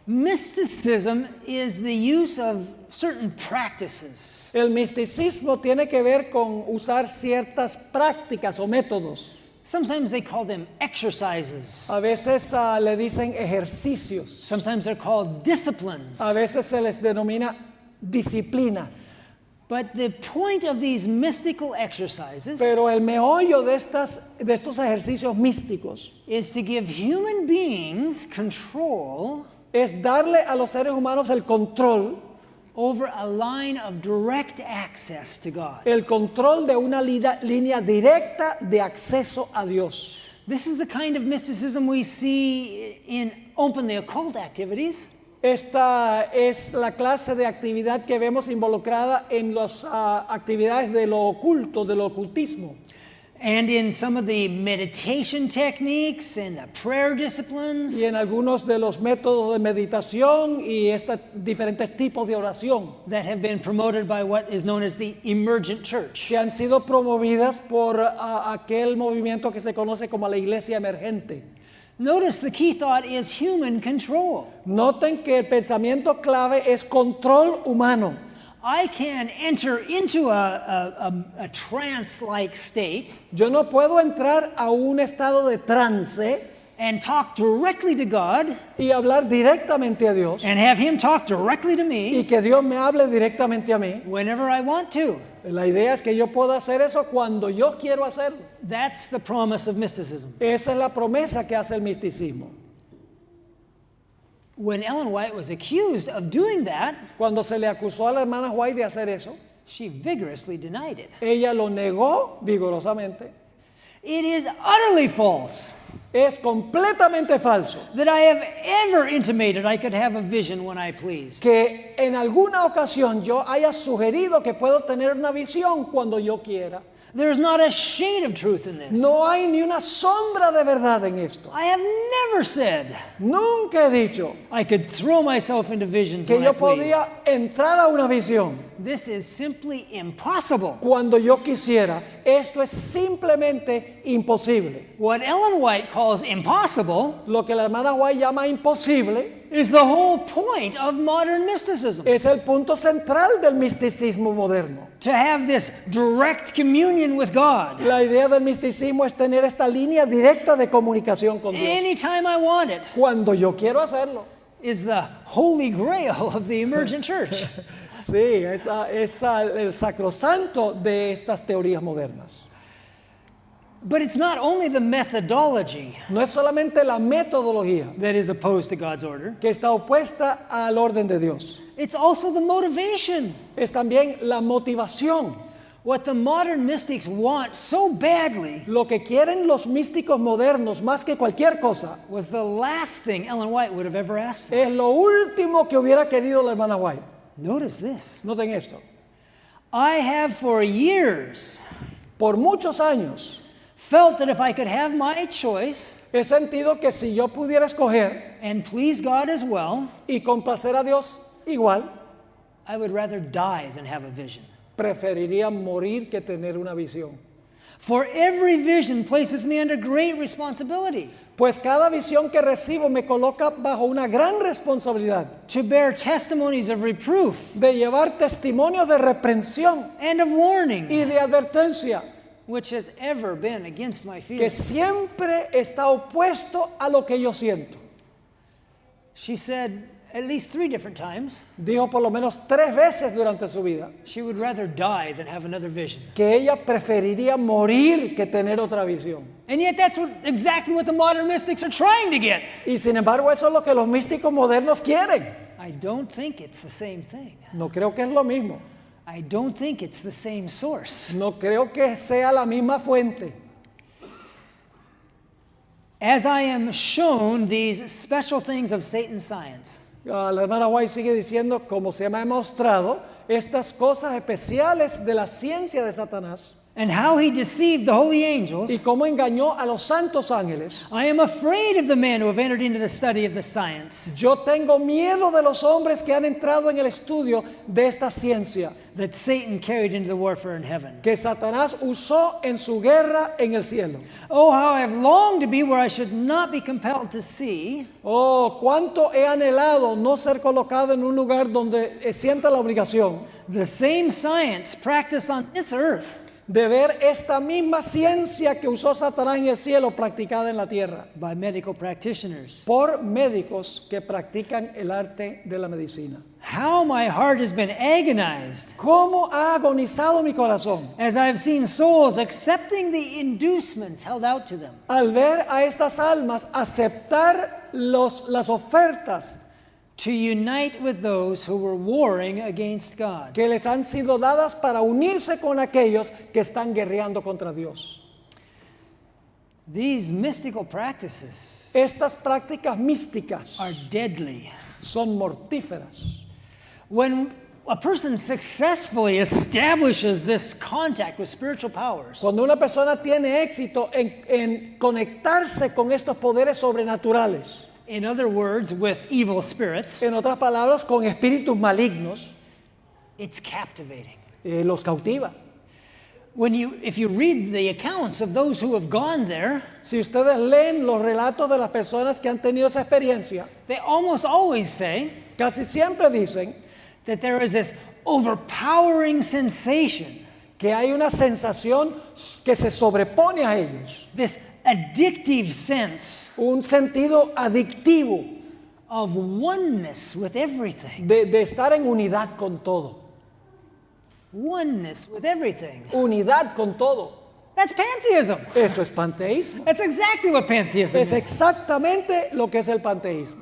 Mysticism is the use of certain practices. El misticismo tiene que ver con usar ciertas prácticas o métodos. Sometimes they call them exercises. A veces le dicen ejercicios. Sometimes they're called disciplines. A veces se les denomina disciplinas. But the point of these mystical exercises Pero el meollo de estos ejercicios místicos is to give human beings control es darle a los seres humanos el control over a line of direct access to God. el control de una línea directa de acceso a Dios. This is the kind of mysticism we see in openly occult activities. Esta es la clase de actividad que vemos involucrada en las actividades de lo oculto, del ocultismo. And in some of the meditation techniques and the prayer disciplines. Y en algunos de los métodos de meditación y estos diferentes tipos de oración That have been promoted by what is known as the emergent church. que han sido promovidas por aquel movimiento que se conoce como la iglesia emergente. Notice the key thought is human control. Noten que el pensamiento clave es control humano. I can enter into a trance-like state Yo no puedo entrar a un estado de trance and talk directly to God y hablar directamente a Dios and have Him talk directly to y me que Dios me hable directamente a mí. whenever I want to. La idea es que yo pueda hacer eso cuando yo quiero hacerlo. That's the promise of mysticism. Esa es la promesa que hace el misticismo. When Ellen White was accused of doing that, Cuando se le acusó a la hermana White de hacer eso, she vigorously denied it. ella lo negó vigorosamente. It is utterly false Es completamente falso that I have ever intimated I could have a vision when I pleased. que en alguna ocasión yo haya sugerido que puedo tener una visión cuando yo quiera. There is not a shade of truth in this. No hay ni una sombra de verdad en esto. I have never said Nunca he dicho I could throw myself into visions que when I yo pleased. podía entrar a una visión This is simply impossible. cuando yo quisiera. Esto es simplemente imposible. What Ellen White calls impossible Lo que la hermana White llama imposible is the whole point of modern mysticism. es el punto central del misticismo moderno. To have this direct communion with God La idea del misticismo es tener esta línea directa de comunicación con Dios. anytime I want it Cuando yo quiero hacerlo. is the holy grail of the emergent church. Sí, es el sacrosanto de estas teorías modernas. But it's not only the methodology No es solamente la metodología that is opposed to God's order, que está opuesta al orden de Dios. it's also the motivation. Es también la motivación. What the modern mystics want so badly Lo que quieren los místicos modernos más que cualquier cosa was the last thing Ellen White would have ever asked for. es lo último que hubiera querido la hermana White. Notice this. Noten esto. I have for years Por muchos años felt that if I could have my choice he sentido que si yo pudiera escoger and please God as well, y complacer a Dios igual, I would rather die than have a vision. preferiría morir que tener una visión. For every vision places me under great responsibility Pues cada visión que recibo me coloca bajo una gran responsabilidad to bear testimonies of reproof de llevar testimonios de reprensión and of warning, y de advertencia which has ever been against my que feelings. siempre está opuesto a lo que yo siento. She said at least 3 different times Dijo por lo menos 3 veces durante su vida she would rather die than have another vision. que ella preferiría morir que tener otra visión. And yet that's exactly what the modern mystics are trying to get. Y sin embargo eso es lo que los místicos modernos quieren. I don't think it's the same thing. No creo que es lo mismo. I don't think it's the same source. No creo que sea la misma fuente. As I am shown these special things of Satan's science, La hermana White sigue diciendo, como se me ha mostrado, estas cosas especiales de la ciencia de Satanás. and how he deceived the holy angels, y cómo engañó a los santos ángeles. I am afraid of the men who have entered into the study of the science Yo tengo miedo de los hombres que han entrado en el estudio de esta ciencia that Satan carried into the warfare in heaven. que Satanás usó en su guerra en el cielo. Oh, how I have longed to be where I should not be compelled to see, Oh, cuánto he anhelado no ser colocado en un lugar donde sienta la obligación the same science practiced on this earth de ver esta misma ciencia que usó Satanás en el cielo practicada en la tierra by medical practitioners. por médicos que practican el arte de la medicina. How my heart has been agonized ¿Cómo ha agonizado mi corazón as I have seen souls accepting the inducements held out to them, al ver a estas almas aceptar las ofertas to unite with those who were warring against God? que les han sido dadas para unirse con aquellos que están guerreando contra Dios? These mystical practices Estas prácticas místicas are deadly. son mortíferas. When a person successfully establishes this contact with spiritual powers, Cuando una persona tiene éxito en conectarse con estos poderes sobrenaturales, in other words, with evil spirits, en otras palabras, con espíritus malignos, it's captivating. los cautiva. If you read the accounts of those who have gone there, Si ustedes leen los relatos de las personas que han tenido esa experiencia, they almost always say casi siempre dicen that there is this overpowering sensation, que hay una sensación que se sobrepone a ellos, this addictive sense un sentido adictivo of oneness with everything. de estar en unidad con todo. Oneness with everything. Unidad con todo. That's pantheism. Eso es panteísmo. That's exactly what pantheism Es is. exactamente lo que es el panteísmo.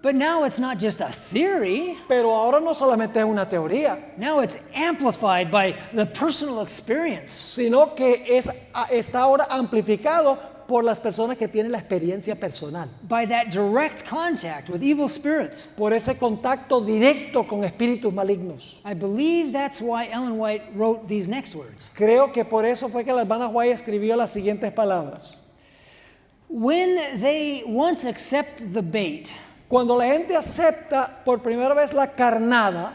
But now it's not just a theory. Pero ahora no solamente es una teoría, Now it's amplified by the personal experience. sino que está ahora amplificado por las personas que tienen la experiencia personal, By that direct contact with evil spirits. por ese contacto directo con espíritus malignos. I believe that's why Ellen White wrote these next words. Creo que por eso fue que la hermana White escribió las siguientes palabras. When they once accept the bait, Cuando la gente acepta por primera vez la carnada,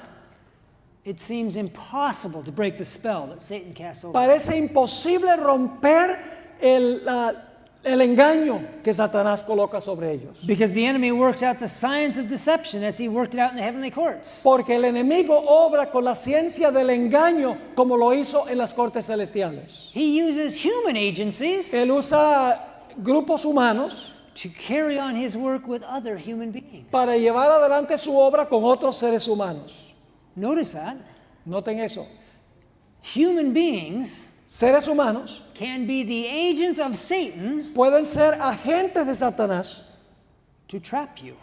it seems impossible to break the spell that Satan casts over. parece imposible romper el engaño que Satanás coloca sobre ellos. Because the enemy works out the science of deception as he worked it out in the heavenly courts. Porque el enemigo obra con la ciencia del engaño como lo hizo en las cortes celestiales. He uses human agencies Él usa grupos humanos to carry on his work with other human beings. para llevar adelante su obra con otros seres humanos. Notice that. Noten eso. Human beings Seres humanos can be the agents of Satan pueden ser agentes de Satanás to trap you.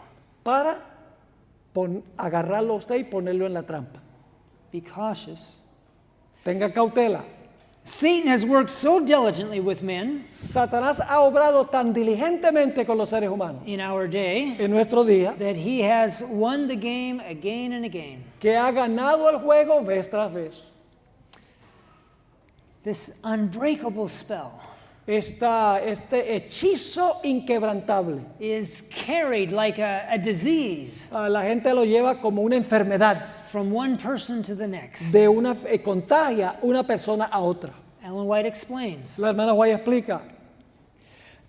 para agarrarlo a usted y ponerlo en la trampa. Be cautious. Tenga cautela. Satan has worked so diligently with men Satanás ha obrado tan diligentemente con los seres humanos in our day en nuestro día that he has won the game again and again. que ha ganado el juego vez tras vez. This unbreakable spell Este hechizo inquebrantable. is carried like a disease La gente lo lleva como una enfermedad, from one person to the next. contagia una persona a otra. Ellen White explains. La hermana White explica.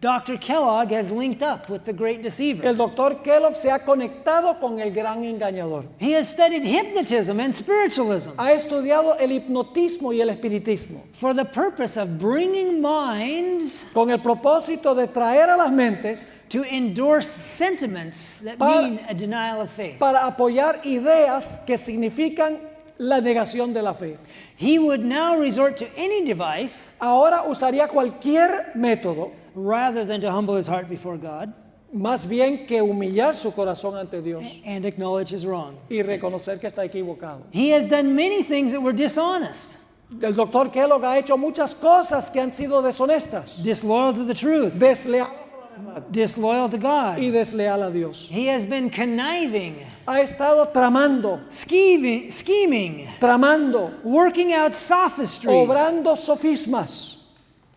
Dr. Kellogg has linked up with the great deceiver. El doctor Kellogg se ha conectado con el gran engañador. He has studied hypnotism and spiritualism Ha estudiado el hipnotismo y el espiritismo for the purpose of bringing minds con el propósito de traer a las mentes to endorse sentiments that Para- mean a denial of faith. para apoyar ideas que significan la negación de la fe. He would now resort to any device Ahora usaría cualquier método, rather than to humble his heart before God más bien que humillar su corazón ante Dios and acknowledge his wrong. y reconocer que está equivocado. He has done many things that were dishonest, El doctor Kellogg ha hecho muchas cosas que han sido deshonestas, disloyal to the truth, desleales a la disloyal to God. y desleal a Dios. He has been conniving, Ha estado tramando, scheming, tramando, working out sophistries. obrando sofismas.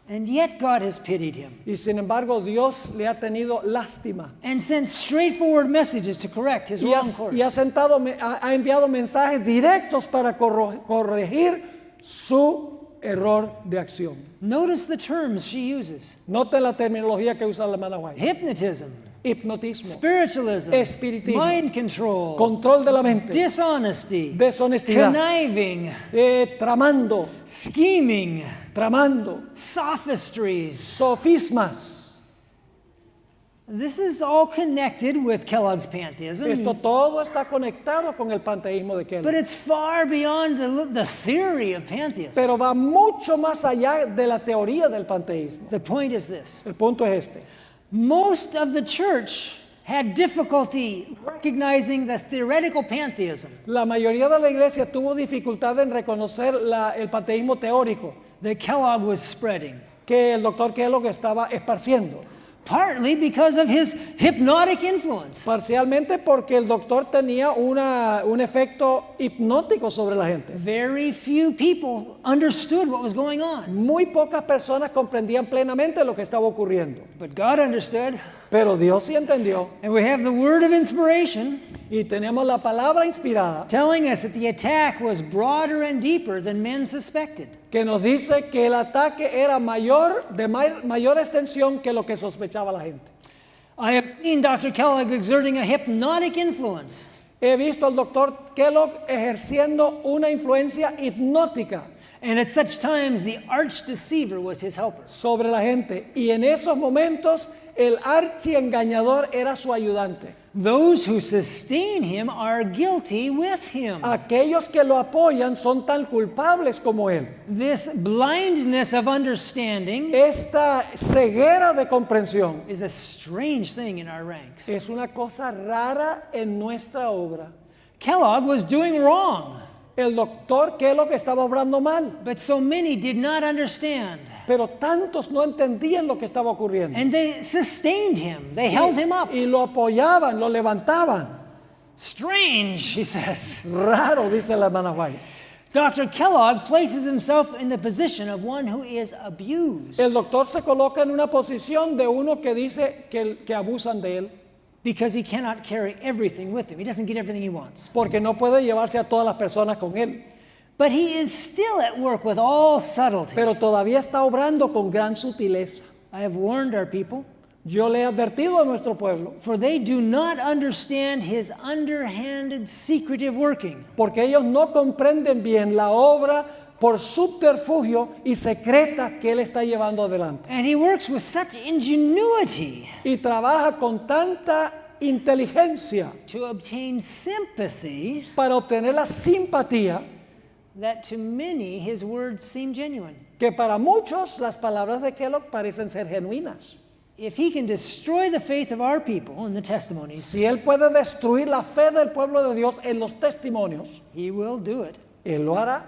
And yet God has pitied him Y sin embargo, Dios le ha tenido lástima. and sent straightforward messages to correct his Y wrong course. ha enviado mensajes directos para corregir su error de acción. Notice the terms she uses. Note la terminología que usa la hermana White. Hypnotism, Hipnotismo, spiritualism, Espiritismo, mind control, control de la mente, dishonesty, deshonestidad, conniving, tramando, scheming, tramando, sophistries. sofismas. This is all connected with Kellogg's pantheism, Esto todo está conectado con el panteísmo de but Kellogg. it's far beyond the theory of pantheism. Pero va mucho más allá de la teoría del panteísmo. The point is this. El punto es este. Most of the church had difficulty recognizing the theoretical pantheism La mayoría de la iglesia tuvo dificultad en reconocer el panteísmo teórico that Kellogg was spreading, que el doctor Kellogg estaba esparciendo. partly because of his hypnotic influence. Parcialmente porque el doctor tenía un efecto hipnótico sobre la gente. Very few people understood what was going on, Muy pocas personas comprendían plenamente lo que estaba ocurriendo. but God understood, Pero Dios sí entendió. and we have the word of inspiration Y tenemos la palabra inspirada telling us that the attack was broader and deeper than men suspected. que nos dice que el ataque era mayor extensión que lo que sospechaba la gente. I have seen Dr. Kellogg exerting a hypnotic influence He visto al doctor Kellogg ejerciendo una influencia hipnótica and at such times the arch deceiver was his helper. sobre la gente. Y en esos momentos el archiengañador era su ayudante. Those who sustain him are guilty with him. Aquellos que lo apoyan son tan culpables como él. This blindness of understanding Esta ceguera de comprensión is a strange thing in our ranks. es una cosa rara en nuestra obra. Kellogg was doing wrong, El doctor Kellogg estaba obrando mal, but so many did not understand. pero tantos no entendían lo que estaba ocurriendo. And they sustained him. They held him up. Y lo apoyaban, lo levantaban. Strange, she says. Raro, dice la hermana White. Dr. Kellogg places himself in the position of one who is abused El doctor se coloca en una posición de uno que dice que abusan de él, because he cannot carry everything with him. He doesn't get everything he wants. porque no puede llevarse a todas las personas con él. But he is still at work with all subtlety. Pero todavía está obrando con gran sutileza. I have warned our people, Yo le he advertido a nuestro pueblo, for they do not understand his underhanded, secretive working. porque ellos no comprenden bien la obra por subterfugio y secreta que él está llevando adelante. And he works with such ingenuity Y trabaja con tanta inteligencia to obtain sympathy para obtener la simpatía that to many his words seem genuine. que para muchos las palabras de Kellogg parecen ser genuinas. If he can destroy the faith of our people in the testimonies, Si él puede destruir la fe del pueblo de Dios en los testimonios, he will do it. él lo hará.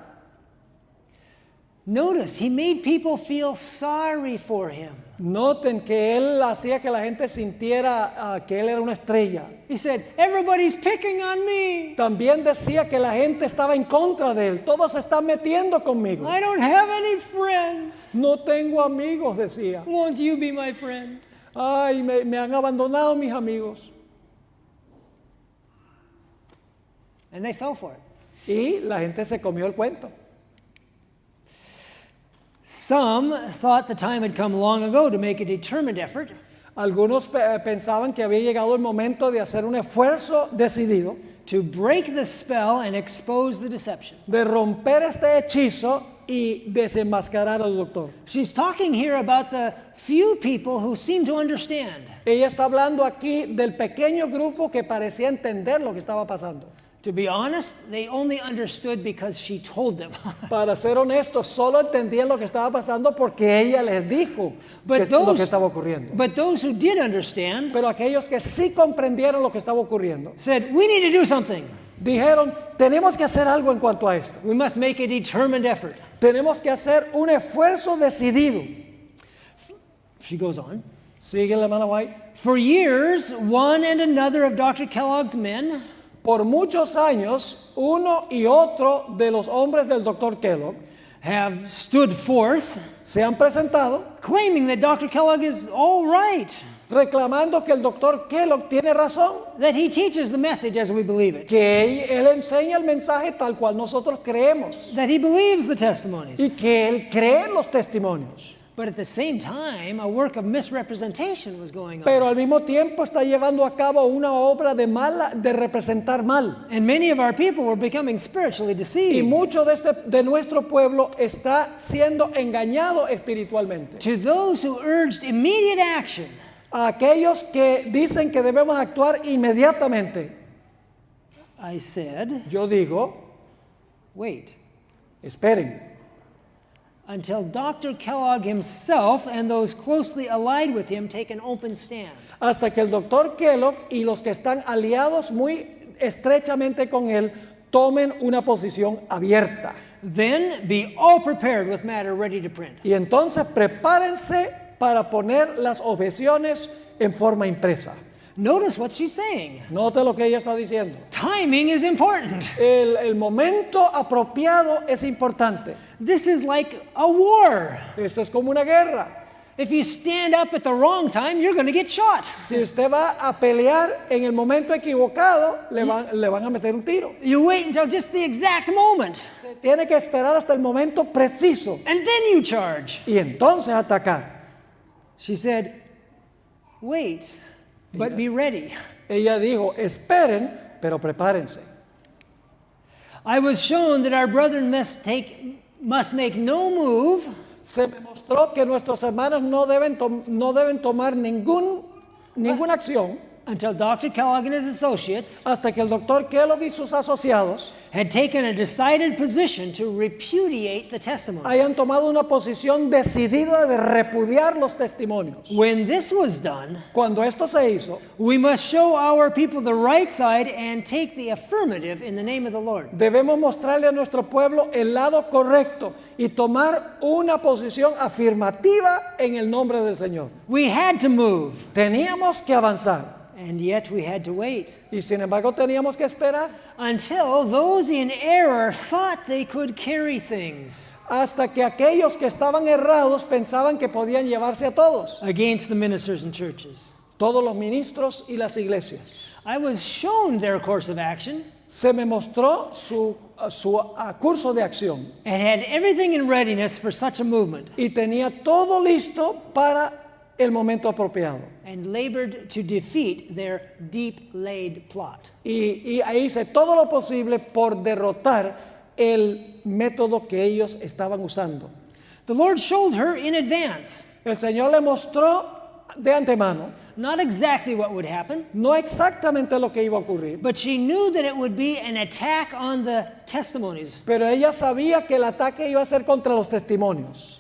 Notice, he made people feel sorry for him. Noten que él hacía que la gente sintiera que él era una estrella. He said, everybody's picking on me. También decía que la gente estaba en contra de él. Todos se están metiendo conmigo. I don't have any friends. No tengo amigos, decía. Won't you be my friend? Ay, me han abandonado mis amigos. And they fell for it. Y la gente se comió el cuento. Some thought the time had come long ago to make a determined effort Algunos pensaban que había llegado el momento de hacer un esfuerzo decidido to break the spell and expose the deception. de romper este hechizo y desenmascarar al doctor. She's talking here about the few people who seem to understand. Ella está hablando aquí del pequeño grupo que parecía entender lo que estaba pasando. To be honest, they only understood because she told them. Para ser honestos, solo entendían lo que estaba pasando porque ella les dijo lo que estaba ocurriendo. But those who did understand Pero aquellos que sí comprendieron lo que estaba ocurriendo, said, we need to do something. dijeron, tenemos que hacer algo en cuanto a esto. We must make a determined effort. Tenemos que hacer un esfuerzo decidido. She goes on. Sigue la hermana White. For years, one and another of Dr. Kellogg's men Por muchos años, uno y otro de los hombres del Dr. Kellogg have stood forth se han presentado claiming that Dr. Kellogg is all right, reclamando que el Dr. Kellogg tiene razón, that he teaches the message as we believe it, que él enseña el mensaje tal cual nosotros creemos that he believes the testimonies. y que él cree en los testimonios. But at the same time, a work of misrepresentation was going on. Pero al mismo tiempo está llevando a cabo una obra de representar mal. And many of our people were becoming spiritually Y deceived. mucho de nuestro pueblo está siendo engañado espiritualmente. To those who urged immediate action, A aquellos que dicen que debemos actuar inmediatamente, I said, yo digo, wait esperen, until Dr. Kellogg himself and those closely allied with him take an open stand. hasta que el Dr. Kellogg y los que están aliados muy estrechamente con él tomen una posición abierta. Then be all prepared with matter ready to print. Y entonces prepárense para poner las objeciones en forma impresa. Notice what she's saying. Note lo que ella está diciendo. Timing is important. El momento apropiado es importante. This is like a war. Esto es como una guerra. If you stand up at the wrong time, you're going to get shot. Si usted va a pelear en el momento equivocado, le van a meter un tiro. You wait until just the exact moment, Se tiene que esperar hasta el momento preciso and then you charge. y entonces atacar. She said, wait, but be ready. Ella dijo, esperen, pero prepárense. I was shown that our brethren must make no move Se me mostró que nuestros hermanos no deben tomar ninguna acción until Dr. Kellogg and his associates hasta que el Dr. Kellogg y sus asociados had taken a decided position to repudiate the testimonies. hayan tomado una posición decidida de repudiar los testimonios. When this was done, Cuando esto se hizo, we must show our people the right side and take the affirmative in the name of the Lord. debemos mostrarle a nuestro pueblo el lado correcto y tomar una posición afirmativa en el nombre del Señor. We had to move, Teníamos que avanzar and yet we had to wait y sin embargo teníamos que esperar until those in error thought they could carry things hasta que aquellos que estaban errados pensaban que podían llevarse a todos, against the ministers and churches. todos los ministros y las iglesias. I was shown their course of action Se me mostró su curso de acción and had everything in readiness for such a movement y tenía todo listo para el momento apropiado. and labored to defeat their deep-laid plot. Y hice todo lo posible por derrotar el método que ellos estaban usando. The Lord showed her in advance, El Señor le mostró de antemano, not exactly what would happen, no exactamente lo que iba a ocurrir, but she knew that it would be an attack on the testimonies. pero ella sabía que el ataque iba a ser contra los testimonios.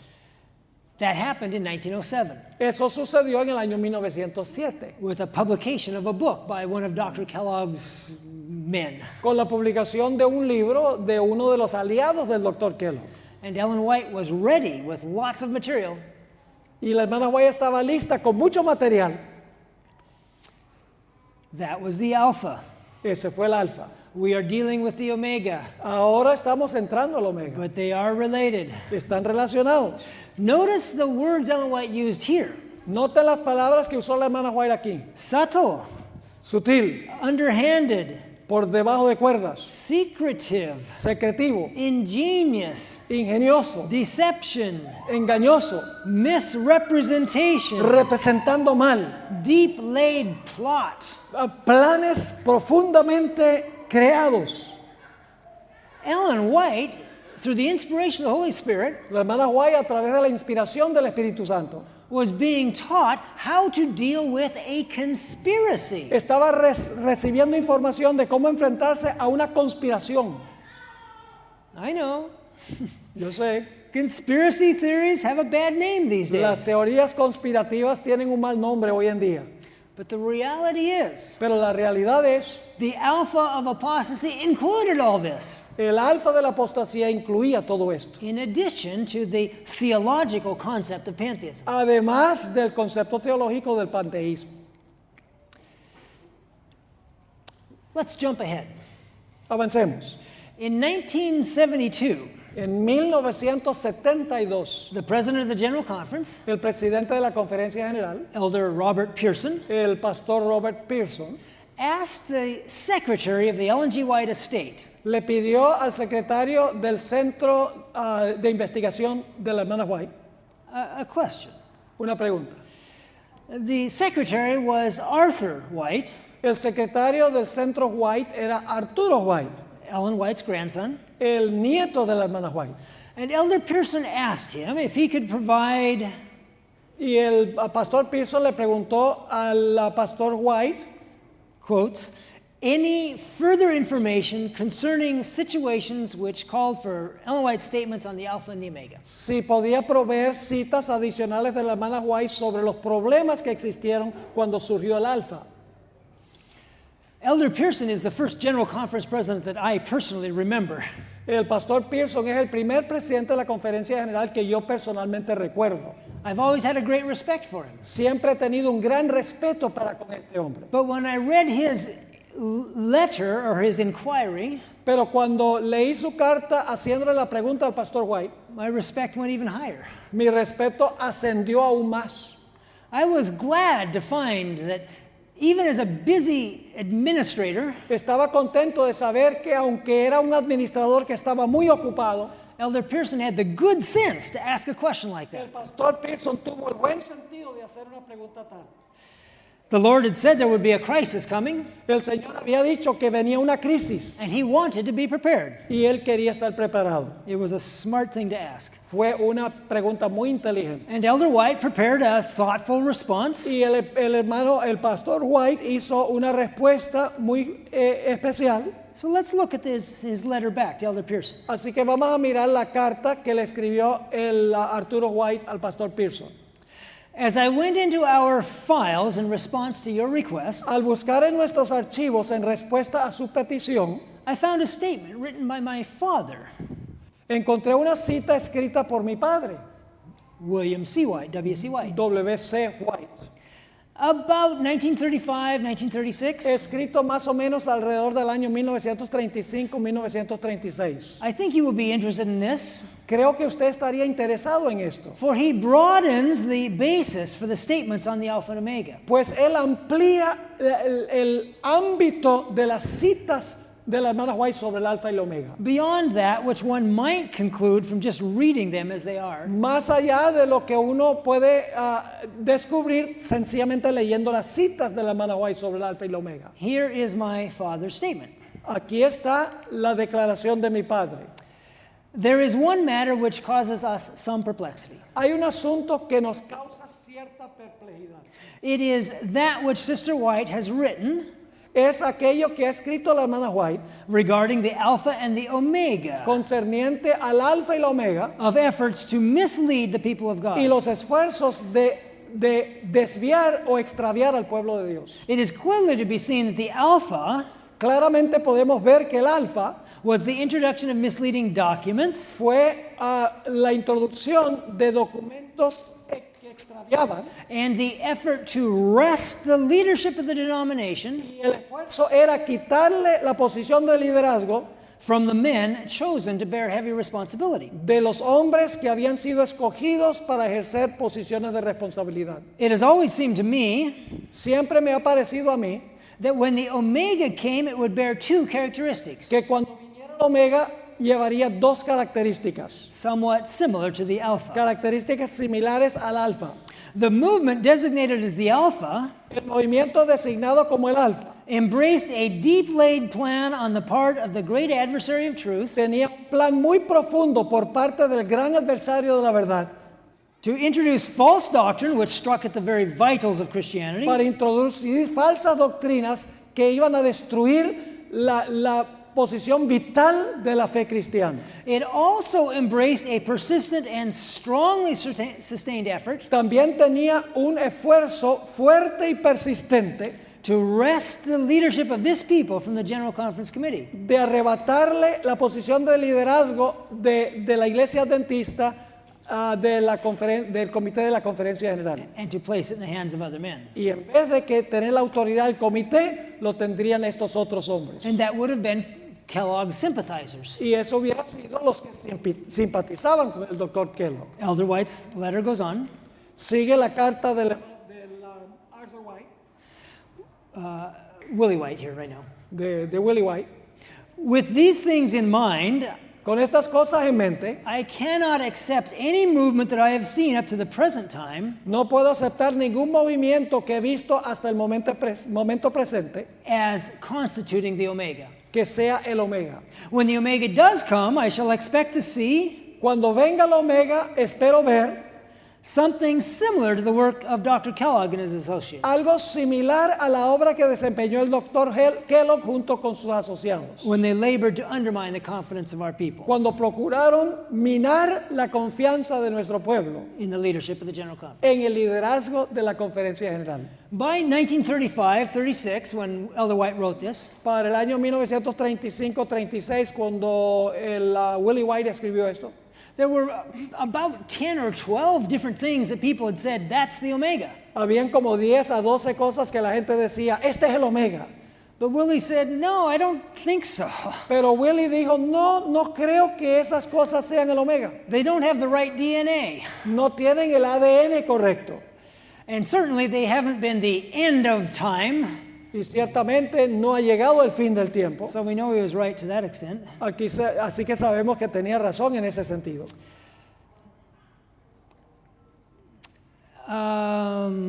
That happened in 1907 Eso sucedió en el año 1907, with a publication of a book by one of Dr. Kellogg's men. con la publicación de un libro de uno de los aliados del Dr. Kellogg. And Ellen White was ready with lots of material. Y la hermana White estaba lista con mucho material. That was the alpha. Ese fue el alfa. We are dealing with the omega, Ahora estamos entrando al omega. but they are related. Están relacionados. Notice the words Ellen White used here. Noten las palabras que usó la hermana White aquí. Subtle, Sutil, underhanded, por debajo de cuerdas, secretive, secretivo, ingenious, ingenioso, deception, engañoso, misrepresentation, representando mal, deep-laid plot. planes profundamente creados. Ellen White, through the inspiration of the Holy Spirit, La hermana White, a través de la inspiración del Espíritu Santo, was being taught how to deal with a conspiracy. estaba recibiendo información de cómo enfrentarse a una conspiración. I know. Yo sé, Conspiracy theories have a bad name these las days. teorías conspirativas tienen un mal nombre hoy en día. But the reality is, Pero la realidad es, the alpha of apostasy included all this, el alfa de la apostasía incluía todo esto. in addition to the theological concept of pantheism. Además del concepto teológico del panteísmo. Let's jump ahead. Avancemos. In 1972, En 1972, the president of the General Conference, el presidente de la Conferencia General, Elder Robert Pearson, el pastor Robert Pearson, asked the secretary of the Ellen G. White estate le pidió al secretario del Centro de Investigación de la Hermana White a question. una pregunta. The secretary was Arthur White, El secretario del Centro White era Arturo White, Ellen White's grandson, el nieto de la Hermana White. and Elder Pearson asked him if he could provide Y el pastor Pearson le preguntó al pastor White, quotes, any further information concerning situations which called for Ellen White's statements on the Alpha and the Omega. si podía proveer citas adicionales de la Hermana White sobre los problemas que existieron cuando surgió el alfa. Elder Pearson is the first General Conference president that I personally remember. El pastor Pearson es el primer presidente de la Conferencia General que yo personalmente recuerdo. I've always had a great respect for him. Siempre he tenido un gran respeto para con este hombre. But when I read his letter or his inquiry, Pero cuando leí su carta haciéndole la pregunta al pastor White, my respect went even higher. mi respeto ascendió aún más. I was glad to find that even as a busy administrator, Estaba contento de saber que aunque era un administrador que estaba muy ocupado, Elder Pearson had the good sense to ask a question like el that. pastor Pearson tuvo el buen sentido de hacer una pregunta tal. The Lord had said there would be a crisis coming, El Señor había dicho que venía una crisis and he wanted to be prepared. y él quería estar preparado. It was a smart thing to ask. Fue una pregunta muy inteligente. And Elder White prepared a thoughtful response. Y el pastor White hizo una respuesta muy especial. So let's look at his letter back to Elder Pearson. Así que vamos a mirar la carta que le escribió el Arturo White al pastor Pearson. As I went into our files in response to your request, Al buscar en nuestros archivos en respuesta a su petición, I found a statement written by my father, encontré una cita escrita por mi padre, William C. White, W.C. White, W.C. White, about 1935, 1936. escrito más o menos alrededor del año 1935-1936. I think you will be interested in this, Creo que usted estaría interesado en esto, for he broadens the basis for the statements on the Alpha and Omega. pues él amplía el ámbito de las citas de la hermana White sobre el alfa y el omega. Beyond that, which one might conclude from just reading them as they are, Más allá de lo que uno puede descubrir sencillamente leyendo las citas de la hermana White sobre el alfa y el omega. here is my father's statement. Aquí está la declaración de mi padre. There is one matter which causes us some perplexity. Hay un asunto que nos causa cierta perplejidad. It is that which Sister White has written Es aquello que ha escrito la hermana White regarding the Alpha and the Omega concerniente al alfa y la omega of efforts to mislead the people of y God. los esfuerzos de desviar o extraviar al pueblo de Dios. It is clearly to be seen that the Alpha Claramente podemos ver que el alfa was the introduction of misleading documents, fue la introducción de documentos que extraviaban and the effort to wrest the leadership of the denomination y el esfuerzo era quitarle la posición de liderazgo from the men chosen to bear heavy responsibility. de los hombres que habían sido escogidos para ejercer posiciones de responsabilidad. It has always seemed to me Siempre me ha parecido a mí that when the Omega came, it would bear two characteristics, que cuando viniera el omega llevaría dos características, somewhat similar to the Alpha. características similares al alfa. The movement designated as the Alpha El movimiento designado como el alfa embraced a deep-laid plan on the part of the great adversary of truth tenía un plan muy profundo por parte del gran adversario de la verdad to introduce false doctrine which struck at the very vitals of Christianity para introducir falsas doctrinas que iban a destruir la posición vital de la fe cristiana. It also embraced a persistent and strongly sustained effort También tenía un esfuerzo fuerte y persistente to wrest the leadership of this people from the General Conference Committee de arrebatarle la posición de liderazgo de la iglesia adventista del comité de la conferencia general. and to place it in the hands of other men. Y en vez de que tener la autoridad del comité, lo tendrían estos otros hombres. And that would have been Kellogg's sympathizers. Y eso hubiera sido los que simpatizaban con el doctor Kellogg. Elder White's letter goes on. Sigue la carta del Arthur White, Willie White here right now. de Willie White. With these things in mind, Con estas cosas en mente, I cannot accept any movement that I have seen up to the present time no puedo aceptar ningún movimiento que he visto hasta el momento presente as constituting the Omega. que sea el Omega. When the Omega does come, I shall expect to see Cuando venga el Omega, espero ver something similar to the work of Dr. Kellogg and his associates. algo similar a la obra que desempeñó el doctor Kellogg junto con sus asociados, When they labored to undermine the confidence of our people cuando procuraron minar la confianza de nuestro pueblo in the leadership of the General Conference. en el liderazgo de la conferencia general. By 1935-36, when Elder White wrote this, Para el año 1935-36, cuando Willie White escribió esto, there were about 10 or 12 different things that people had said, that's the Omega. habían como 10 a 12 cosas que la gente decía, este es el Omega. But Willie said, no, I don't think so. Pero Willie dijo, no creo que esas cosas sean el Omega. They don't have the right DNA. No tienen el ADN correcto. And certainly they haven't been the end of time. Y ciertamente no ha llegado el fin del tiempo. So we know he was right to that extent. Así que sabemos que tenía razón en ese sentido.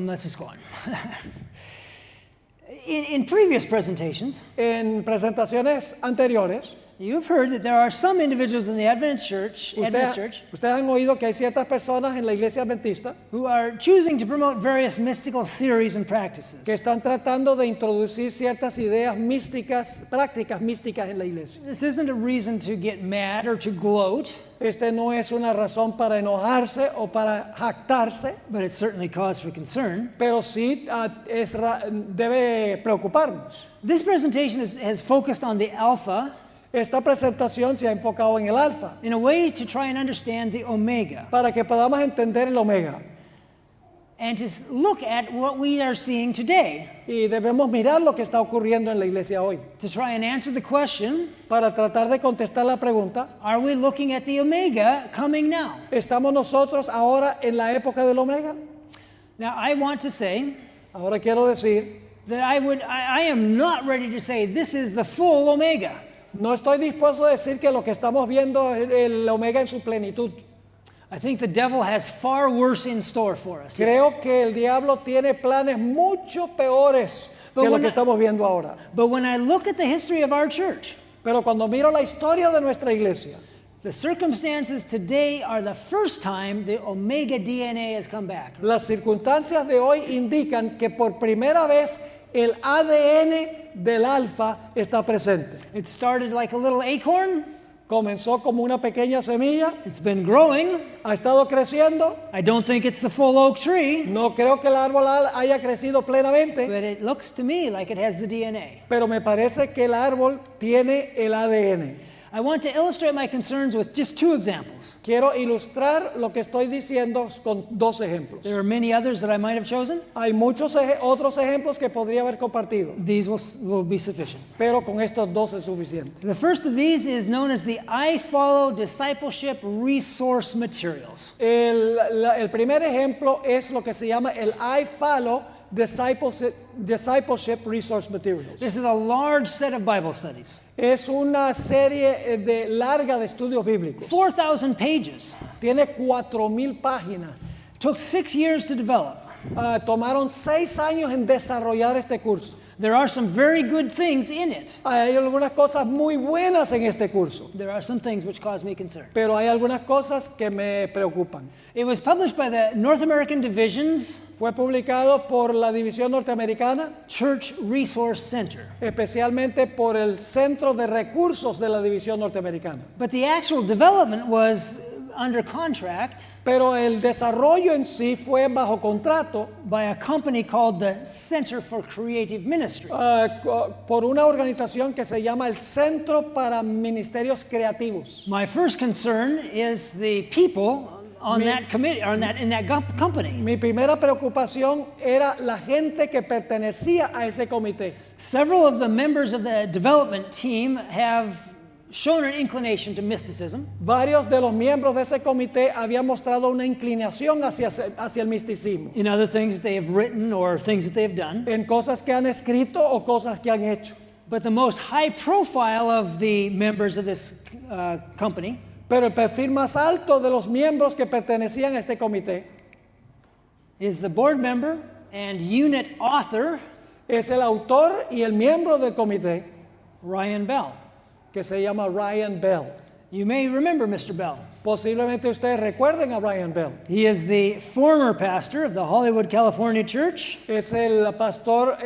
Let's just go on. In previous presentations, En presentaciones anteriores, you've heard that there are some individuals in the Adventist Church, ustedes han oído que hay ciertas personas en la iglesia adventista who are choosing to promote various mystical theories and practices. que están tratando de introducir ciertas ideas místicas, prácticas místicas en la iglesia. This isn't a reason to get mad or to gloat, Este no es una razón para enojarse o para jactarse, but it's certainly cause for concern. pero sí debe preocuparnos. This presentation has focused on the Alpha Esta presentación se ha enfocado en el alfa, in a way to try and understand the Omega para que podamos entender el omega. and to look at what we are seeing today, Y debemos mirar lo que está ocurriendo en la iglesia hoy, to try and answer the question, para tratar de contestar la pregunta, are we looking at the Omega coming now? ¿estamos nosotros ahora en la época del omega? Now, I want to say Ahora quiero decir, that I am not ready to say this is the full Omega. no estoy dispuesto a decir que lo que estamos viendo es el omega en su plenitud. I think the devil has far worse in store for us. Creo que el diablo tiene planes mucho peores que lo que estamos viendo ahora. But when I look at the history of our church, Pero cuando miro la historia de nuestra iglesia, the circumstances today are the first time the Omega DNA has come back. las circunstancias de hoy indican que por primera vez el ADN del alfa está presente. It started like a little acorn. Comenzó como una pequeña semilla, It's been growing. ha estado creciendo. I don't think it's the full oak tree, No creo que el árbol haya crecido plenamente, but it looks to me like it has the DNA. pero me parece que el árbol tiene el ADN. I want to illustrate my concerns with just two examples. Quiero ilustrar lo que estoy diciendo con dos ejemplos. There are many others that I might have chosen. Hay muchos otros ejemplos que podría haber compartido, These will be sufficient. pero con estos dos es suficiente. The first of these is known as the I Follow Discipleship Resource Materials. El primer ejemplo es lo que se llama el I Follow Discipleship Resource Materials. This is a large set of Bible studies. Es una serie larga de estudios bíblicos. 4,000 pages. Tiene 4,000 páginas. Took 6 years to develop. Tomaron 6 años en desarrollar este curso. There are some very good things in it. Hay algunas cosas muy buenas en este curso, There are some things which cause me concern. pero hay algunas cosas que me preocupan. It was published by the North American Division's Fue publicado por la División Norteamericana, Church Resource Center. especialmente por el Centro de Recursos de la División Norteamericana. But the actual development was under contract Pero el desarrollo en sí fue bajo contrato by a company called the Center for Creative Ministry. por una organización que se llama el Centro para Ministerios Creativos. My first concern is the people on that committee, or in that company. Mi primera preocupación era la gente que pertenecía a ese comité. Several of the members of the development team have shown an inclination to mysticism. Varios de los miembros de ese comité habían mostrado una inclinación hacia el misticismo, In other things that they have written or things that they have done. en cosas que han escrito o cosas que han hecho. But the most high profile of the members of this company Pero el perfil más alto de los miembros que pertenecían a este comité is the board member and unit author, es el autor y el miembro del comité, Ryan Bell. que se llama Ryan Bell. You may remember Mr. Bell. Posiblemente ustedes recuerden a Ryan Bell. He is the former pastor of the Hollywood, California church, Es el pastor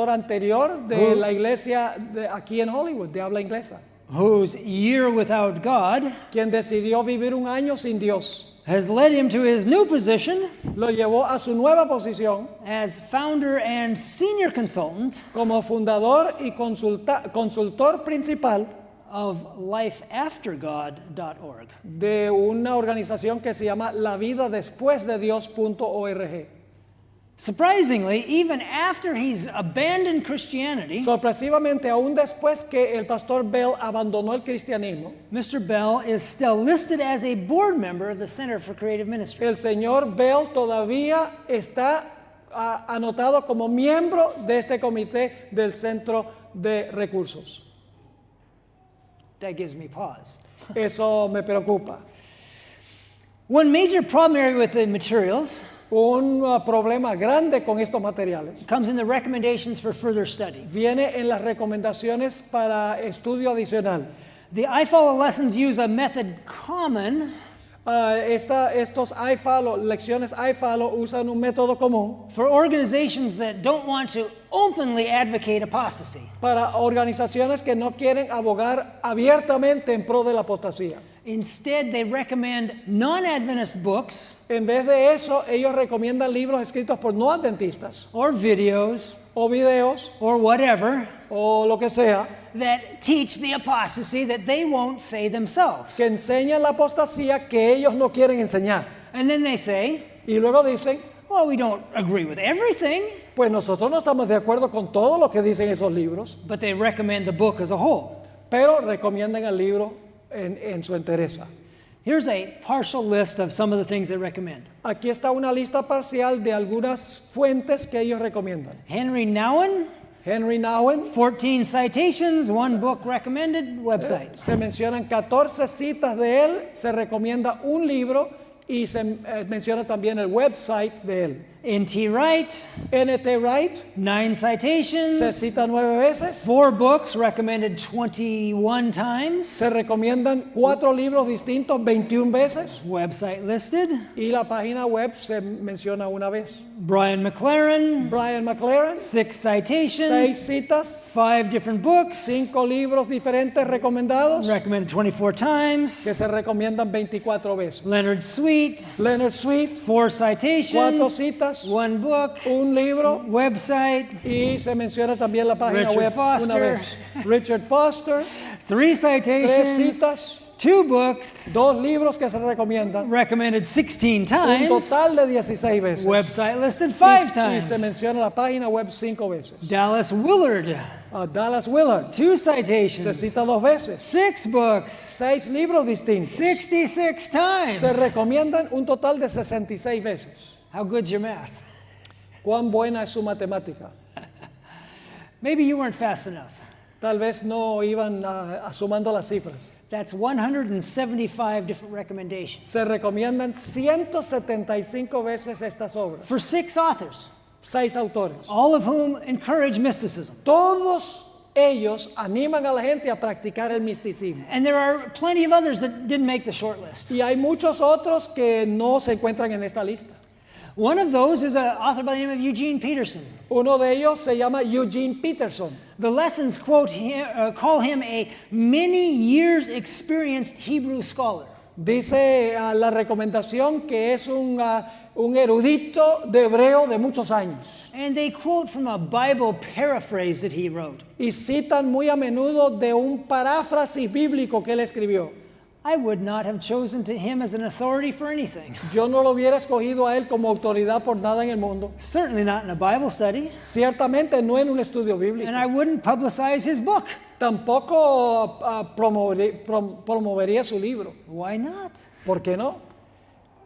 anterior de la iglesia aquí en Hollywood, de habla inglesa, whose year without God quien decidió vivir un año sin Dios. has led him to his new position Lo llevó a su nueva posición as founder and senior consultant como fundador y consultor principal of lifeaftergod.org. de una organización que se llama lavidadespuesdedios.org. Surprisingly, even after he's abandoned Christianity, Sorpresivamente, aún después que el pastor Bell abandonó el cristianismo, Mr. Bell is still listed as a board member of the Center for Creative Ministry. el señor Bell todavía está anotado como miembro de este comité del Centro de Recursos. That gives me pause. Eso me preocupa. One major problem area with the materials Un problema grande con estos materiales comes in the recommendations for further study. viene en las recomendaciones para estudio adicional. The iFollow lessons use a method common Estos lecciones iFollow usan un método común for organizations that don't want to openly advocate apostasy. para organizaciones que no quieren abogar abiertamente en pro de la apostasía. Instead, they recommend non-Adventist books En vez de eso, ellos recomiendan libros escritos por no adventistas or videos o videos or whatever o lo que sea that teach the apostasy that they won't say themselves. que enseñan la apostasía que ellos no quieren enseñar. And then they say, Y luego dicen, well, we don't agree with everything, pues nosotros no estamos de acuerdo con todo lo que dicen esos libros, but they recommend the book as a whole. pero recomiendan el libro en su entereza. Here's a partial list of some of the things they recommend. Aquí está una lista parcial de algunas fuentes que ellos recomiendan. Henry Nouwen, Henry Nouwen, 14 citations, one book recommended, website. se mencionan 14 citas de él, se recomienda un libro y se menciona también el website de él. N.T. Wright, N.T. Wright 9 se citations, cita 9 veces. 4 books recommended 21 times, Se recomiendan 4 libros distintos 21 veces website listed. y la página web se menciona una vez. Brian McLaren, Brian McLaren, 6 6 citations, citas, 5 different books, 5 libros diferentes recomendados recommended 24 times. que se recomiendan 24 veces. Leonard Sweet, Leonard Sweet, 4 4 citations, citas, 1 book, un libro website, y se menciona también la página Richard web Foster. una vez. Richard Foster, 3 3 citations, citas, 2 books, 2 libros que se recomiendan, recommended 16 un times, total de 16 veces. website listed Y 5 se times. menciona la página web 5 veces. Dallas Willard, Dallas Willard 2 se citations, cita 2 veces. 6 books, 6 libros distintos. 66 times. Se recomiendan un total de 66 veces. How good's your math? ¿Cuán buena es su matemática? Maybe you weren't fast enough. Tal vez no iban sumando las cifras. That's 175 different recommendations Se recomiendan 175 veces estas obras. for 6 authors, 6 autores. all of whom encourage mysticism. Todos ellos animan a la gente a practicar el misticismo. And there are plenty of others that didn't make the short list. Y hay muchos otros que no se encuentran en esta lista. One of those is an author by the name of Eugene Peterson. Uno de ellos se llama Eugene Peterson. The lessons call him a many years experienced Hebrew scholar. Dice la recomendación que es un erudito de hebreo de muchos años. And they quote from a Bible paraphrase that he wrote. Y citan muy a menudo de un paráfrasis bíblico que él escribió. I would not have chosen him as an authority for anything. Yo no lo hubiera escogido a él como autoridad por nada en el mundo. Certainly not in a Bible study. Ciertamente no en un estudio bíblico. And I wouldn't publicize his book. Tampoco promovería su libro. Why not? ¿Por qué no?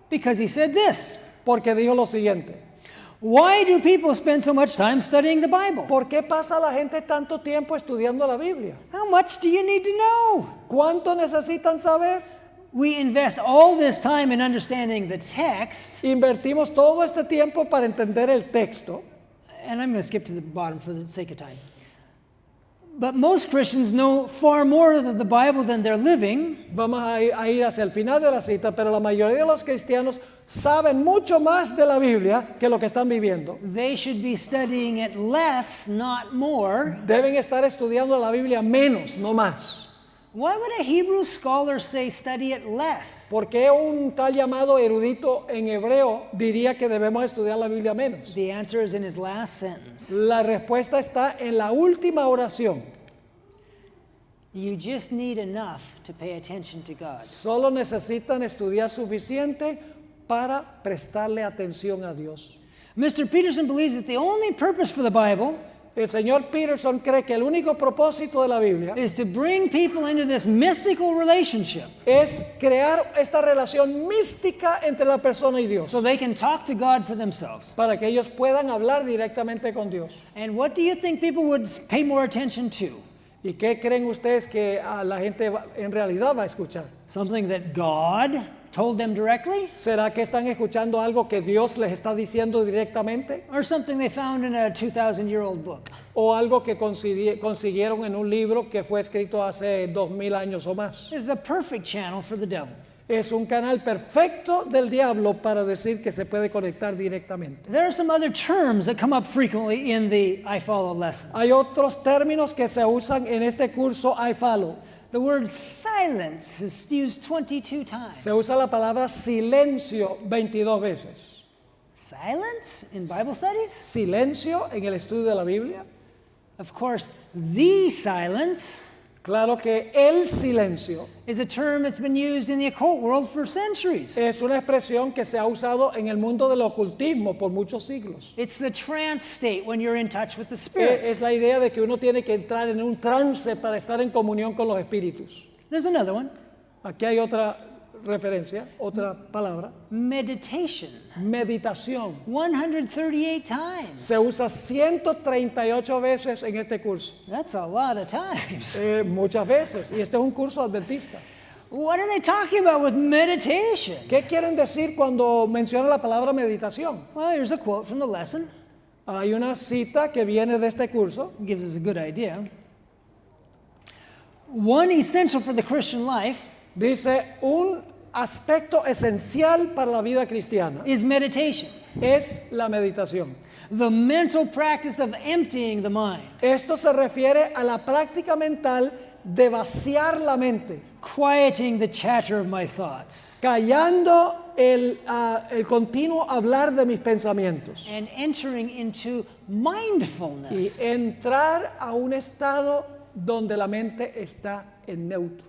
Because he said this. Porque dijo lo siguiente. Why do people spend so much time studying the Bible? ¿Por qué pasa la gente tanto tiempo estudiando la Biblia? How much do you need to know? ¿Cuánto necesitan saber? We invest all this time in understanding the text, Invertimos todo este tiempo para entender el texto. and I'm going to skip to the bottom for the sake of time. But most Christians know far more of the Bible than they're living. Vamos a ir hacia el final de la cita, pero la mayoría de los cristianos saben mucho más de la Biblia que lo que están viviendo. They should be studying it less, not more. Deben estar estudiando la Biblia menos, no más. Why would a Hebrew scholar say study it less? ¿Por qué un tal llamado erudito en hebreo diría que debemos estudiar la Biblia menos? The answer is in his last sentence. La respuesta está en la última oración. You just need enough to pay attention to God. Solo necesitan estudiar suficiente para prestarle atención a Dios. Mr. Peterson believes that the only purpose for the Bible El señor Peterson cree que el único propósito de la Biblia is to bring people into this mystical relationship es crear esta relación mística entre la persona y Dios, so they can talk to God for themselves. para que ellos puedan hablar directamente con Dios. And what do you think people would pay more attention to? ¿Y qué creen ustedes que la gente en realidad va a escuchar? Something that God told them directly? ¿Será que están escuchando algo que Dios les está diciendo directamente? Or something they found in a 2,000-year-old book? ¿O algo que consiguieron en un libro que fue escrito hace 2000 años o más? It's the perfect channel for the devil. Es un canal perfecto del diablo para decir que se puede conectar directamente. There are some other terms that come up frequently in the I Follow lessons. Hay otros términos que se usan en este curso I Follow. The word silence is used 22 times. Se usa la palabra silencio 22 veces. Silence in Bible studies? Silencio en el estudio de la Biblia. Of course, the silence Claro que el silencio is a term that's been used in the occult world for centuries. es una expresión que se ha usado en el mundo del ocultismo por muchos siglos. It's the trance state when you're in touch with the Es spirits. la idea de que uno tiene que entrar en un trance para estar en comunión con los espíritus. There's another one, Aquí hay otra referencia, otra palabra. meditation, Meditación. 138 times. Se usa 138 veces en este curso. That's a lot of times. Muchas veces. Y este es un curso adventista. What are they talking about with meditation? ¿Qué quieren decir cuando mencionan la palabra meditación? Well, here's a quote from the lesson. Hay una cita que viene de este curso. It gives us a good idea. One essential for the Christian life Dice, un aspecto esencial para la vida cristiana is meditation, es la meditación. the mental practice of emptying the mind, Esto se refiere a la práctica mental de vaciar la mente, quieting the chatter of my thoughts, callando el continuo hablar de mis pensamientos and entering into y mindfulness. entrar a un estado donde la mente está en neutro.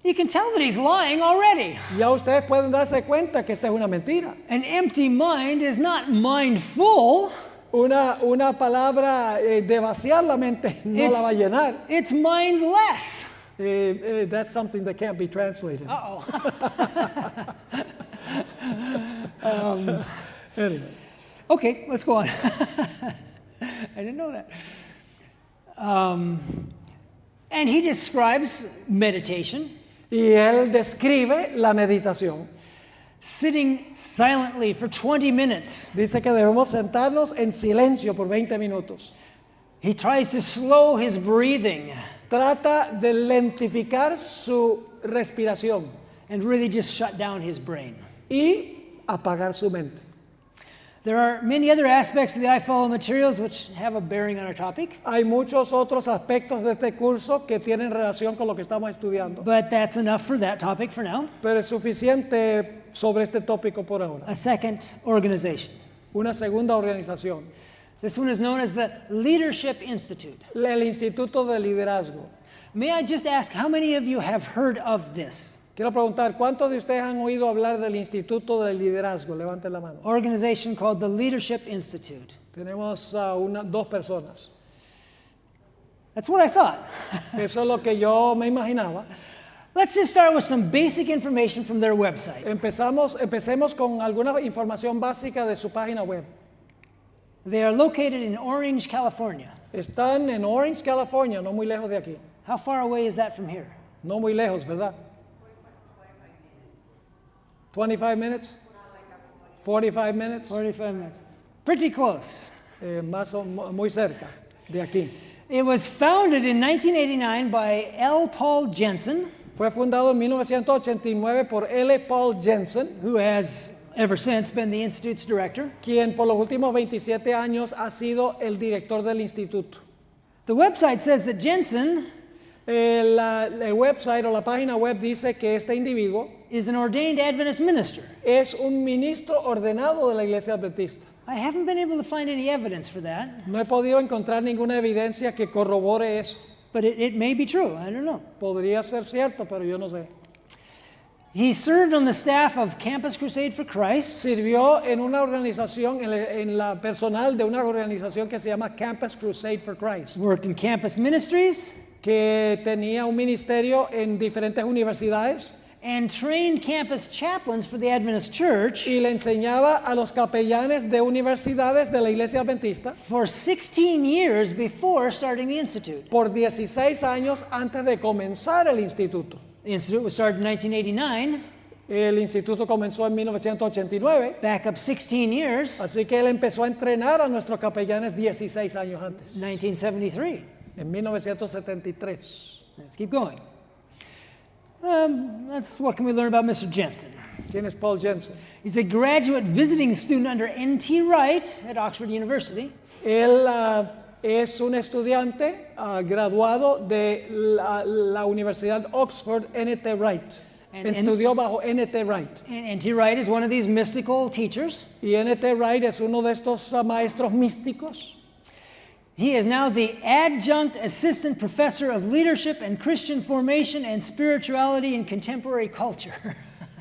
You can tell that he's lying already. Ya ustedes pueden darse cuenta que esta es una mentira. An empty mind is not mindful, Una palabra de vaciar la mente no la va a llenar. it's mindless. That's something that can't be translated. Uh-oh. Anyway. Okay, let's go on. I didn't know that. And he describes meditation, Y él describe la meditación. sitting silently for 20 minutes. Dice que debemos sentarnos en silencio por 20 minutos. He tries to slow his breathing Trata de lentificar su respiración and really just shut down his brain. y apagar su mente. There are many other aspects of the I Follow materials which have a bearing on our topic, Hay muchos otros aspectos de este curso que tienen relación con lo que estamos estudiando, but that's enough for that topic for now. pero es suficiente sobre este tópico por ahora. A second organization. Una segunda organización, This one is known as the Leadership Institute. el Instituto de Liderazgo. May I just ask, how many of you have heard of this Quiero preguntar, ¿cuántos de ustedes han oído hablar del Instituto de Liderazgo? Levanten la mano. organization called the Leadership Institute? Tenemos dos personas. That's what I thought. Eso es lo que yo me imaginaba. Let's just start with some basic information from their website. Empecemos con alguna información básica de su página web. They are located in Orange, California. Están en Orange, California, no muy lejos de aquí. How far away is that from here? No muy lejos, ¿verdad? 25 minutes? 45 minutes? 45 minutes. Pretty close. Muy cerca de aquí. It was founded in 1989 by L. Paul Jensen, Fue fundado en 1989 por L. Paul Jensen, who has ever since been the Institute's director. quien por los últimos 27 años ha sido el director del instituto. The website says that Jensen El website o la página web dice que este individuo is an ordained Adventist minister. es un ministro ordenado de la Iglesia Adventista. I haven't been able to find any evidence for that, No he podido encontrar ninguna evidencia que corrobore eso. but it may be true. I don't know. Podría ser cierto, pero yo no sé. He served on the staff of Campus Crusade for Christ, Sirvió en una organización, en la personal de una organización que se llama Campus Crusade for Christ, worked in campus ministries, que tenía un ministerio en diferentes universidades and trained campus chaplains for the Adventist Church y le enseñaba a los capellanes de universidades de la Iglesia Adventista for 16 years before starting the Institute. por 16 años antes de comenzar el instituto. The Institute was started in 1989, El instituto comenzó en 1989, back up 16 years, así que él empezó a entrenar a nuestros capellanes 16 años antes, 1973. en 1973. Let's keep going. What can we learn about Mr. Jensen? ¿Quién es Paul Jensen? He's a graduate visiting student under N.T. Wright at Oxford University. Él es un estudiante graduado de la Universidad Oxford, N.T. Wright. Estudió bajo N.T. Wright. And N.T. Wright is one of these mystical teachers. Y N.T. Wright es uno de estos maestros místicos. He is now the adjunct assistant professor of leadership and Christian formation and spirituality in contemporary culture.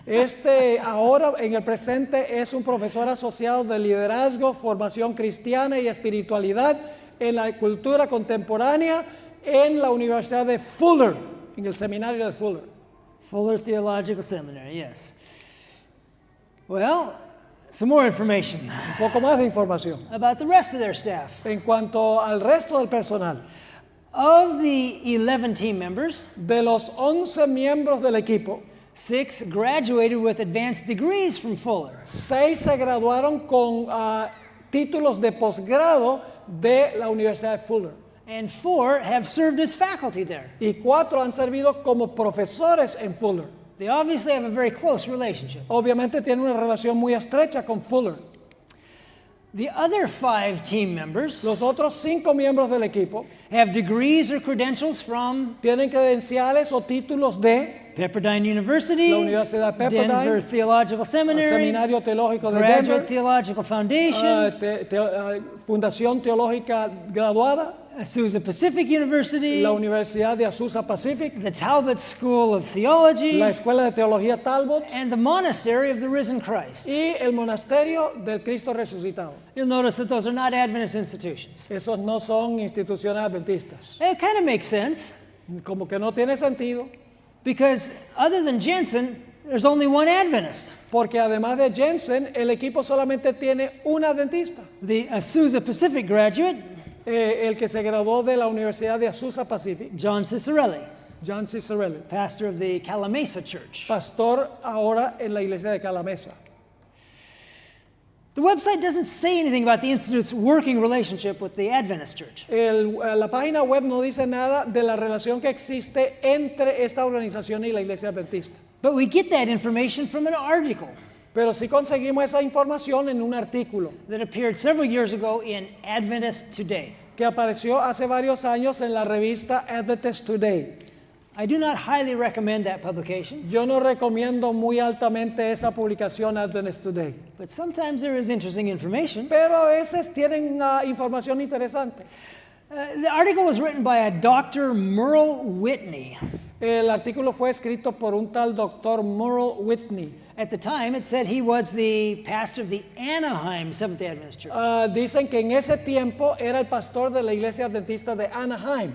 Ahora en el presente es un profesor asociado de liderazgo, formación cristiana y espiritualidad en la cultura contemporánea en la Universidad de Fuller, en el seminario de Fuller. Fuller Theological Seminary, yes. Well, some more information Un poco más de información. about the rest of their staff. En cuanto al resto del personal, Of the 11 team members, de los 11 miembros del equipo, 6 graduated with advanced degrees from Fuller. 6 se graduaron con títulos de posgrado de la Universidad de Fuller. And 4 have served as faculty there. Y 4 han servido como profesores en Fuller. They obviously have a very close relationship. Obviamente tienen una relación muy estrecha con Fuller. The other 5 team members Los otros 5 miembros del equipo have degrees or credentials from tienen credenciales o títulos de Pepperdine University, la Universidad de Pepperdine, Denver Theological Seminary, Seminario Teológico de Graduate Denver, Theological Foundation, Fundación Teológica Graduada, Azusa Pacific University, la Universidad de Azusa Pacific, the Talbot School of Theology, la Escuela de Teología Talbot and the Monastery of the Risen Christ. y el Monasterio del Cristo Resucitado. You'll notice that those are not Adventist institutions. Esos no son instituciones adventistas. It kind of makes sense Como que no tiene sentido, because other than Jensen, there's only one Adventist. porque además de Jensen, el equipo solamente tiene un adventista. The Azusa Pacific graduate el que se graduó de la Universidad de Azusa Pacific, John Cicerelli, John Cicerelli, pastor of the Calamasa Church. pastor ahora en la iglesia de Calamasa. The website doesn't say anything about the Institute's working relationship with the Adventist Church. La página web no dice nada de la relación que existe entre esta organización y la iglesia adventista. But we get that information from an article Pero sí conseguimos esa información en un artículo that appeared several years ago in Adventist Today. que apareció hace varios años en la revista Adventist Today. I do not highly recommend that publication, Yo no recomiendo muy altamente esa publicación Adventist Today, but sometimes there is interesting information. pero a veces tienen una información interesante. The article was written by a Dr. Merle Whitney. El artículo fue escrito por un tal doctor Merle Whitney. At the time, it said he was the pastor of the Anaheim Seventh-day Adventist Church. Dicen que en ese tiempo era el pastor de la iglesia adventista de Anaheim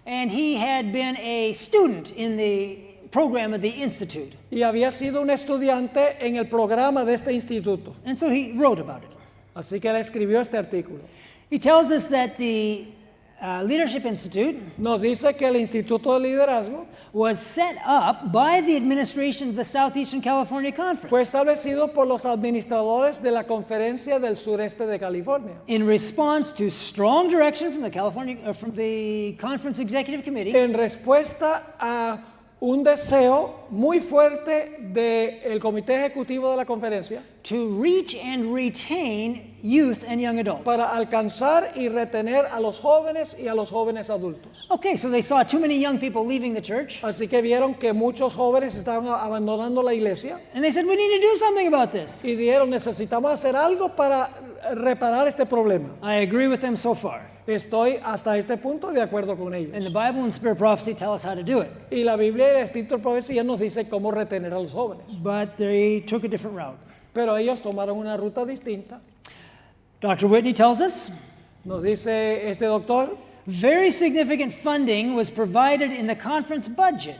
And he had been a student in the program of the Institute. y había sido un estudiante en el programa de este instituto. And so he wrote about it. Así que él escribió este artículo. He tells us that the Leadership Institute Nos dice que el Instituto de Liderazgo was set up by the administration of the Southeastern California fue Conference establecido por los administradores de la Conferencia del Sureste de California in response to strong direction from the Conference Executive Committee en respuesta a un deseo muy fuerte del Comité Ejecutivo de la Conferencia to reach and retain youth and young adults. para alcanzar y retener a los jóvenes y a los jóvenes adultos. Okay, so they saw too many young people leaving the church, Así que vieron que muchos jóvenes estaban abandonando la iglesia and they said, we need to do something about this. y dijeron, necesitamos hacer algo para reparar este problema. I agree with them so far. Estoy hasta este punto de acuerdo con And the ellos. Bible and Spirit Prophecy tell us how to do it. Y la Biblia y el Espíritu de Profecía nos dice cómo retener a los jóvenes. But they took a different route. Pero ellos tomaron una ruta distinta. Dr. Whitney tells us, Nos dice este doctor, very significant funding was provided in the conference budget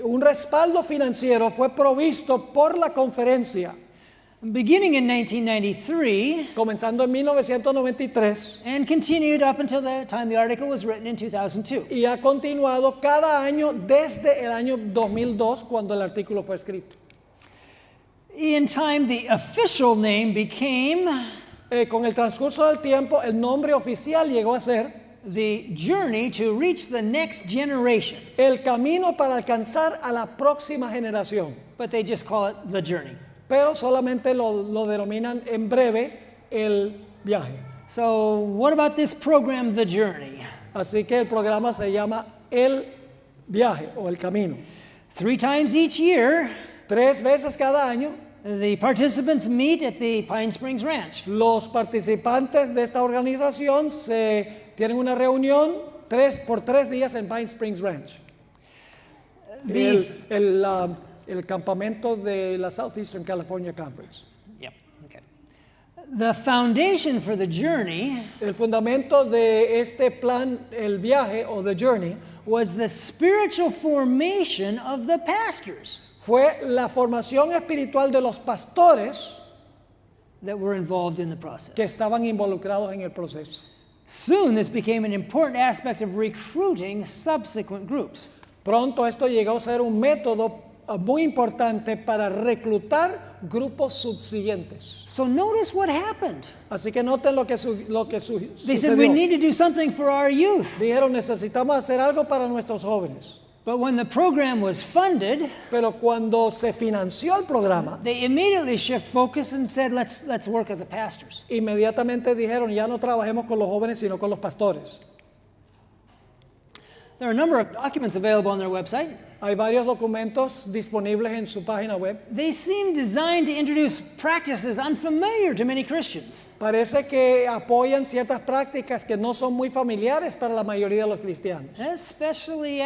un respaldo financiero fue provisto por la conferencia, beginning in 1993 comenzando en 1993 and continued up until the time the article was written in 2002. y ha continuado cada año desde el año 2002 cuando el artículo fue escrito. In time, the official name became Con el transcurso del tiempo, el nombre oficial llegó a ser the Journey to Reach the Next Generation. el camino para alcanzar a la próxima generación, But they just call it the Journey. pero solamente lo denominan en breve el viaje. So, what about this program, The Journey? Así que el programa se llama El Viaje o El Camino. 3 times each year, 3 veces cada año, the participants meet at the Pine Springs Ranch. los participantes de esta organización tienen una reunión por 3 días en Pine Springs Ranch, el campamento de la Southeastern California Conference. Yep. Okay. The foundation for the journey El fundamento de este plan, el viaje o the journey, was the spiritual formation of the pastors fue la formación espiritual de los pastores that were involved in the que process. estaban involucrados en el proceso. Soon, this became an important aspect of recruiting subsequent groups. Pronto esto llegó a ser un método muy importante para reclutar grupos subsiguientes. So notice what happened. Así que noten lo que They said, we sucedió. need to do something for our youth. Dijeron, necesitamos hacer algo para nuestros jóvenes. But when the program was funded, Pero cuando se financió el programa, they immediately shift focus and said, let's work with the pastors. inmediatamente dijeron, ya no trabajemos con los jóvenes, sino con los pastores. There are a number of documents available on their website. Hay varios documentos disponibles en su página web. They seem designed to introduce practices unfamiliar to many Christians. Parece que apoyan ciertas prácticas que no son muy familiares para la mayoría de los cristianos, Especially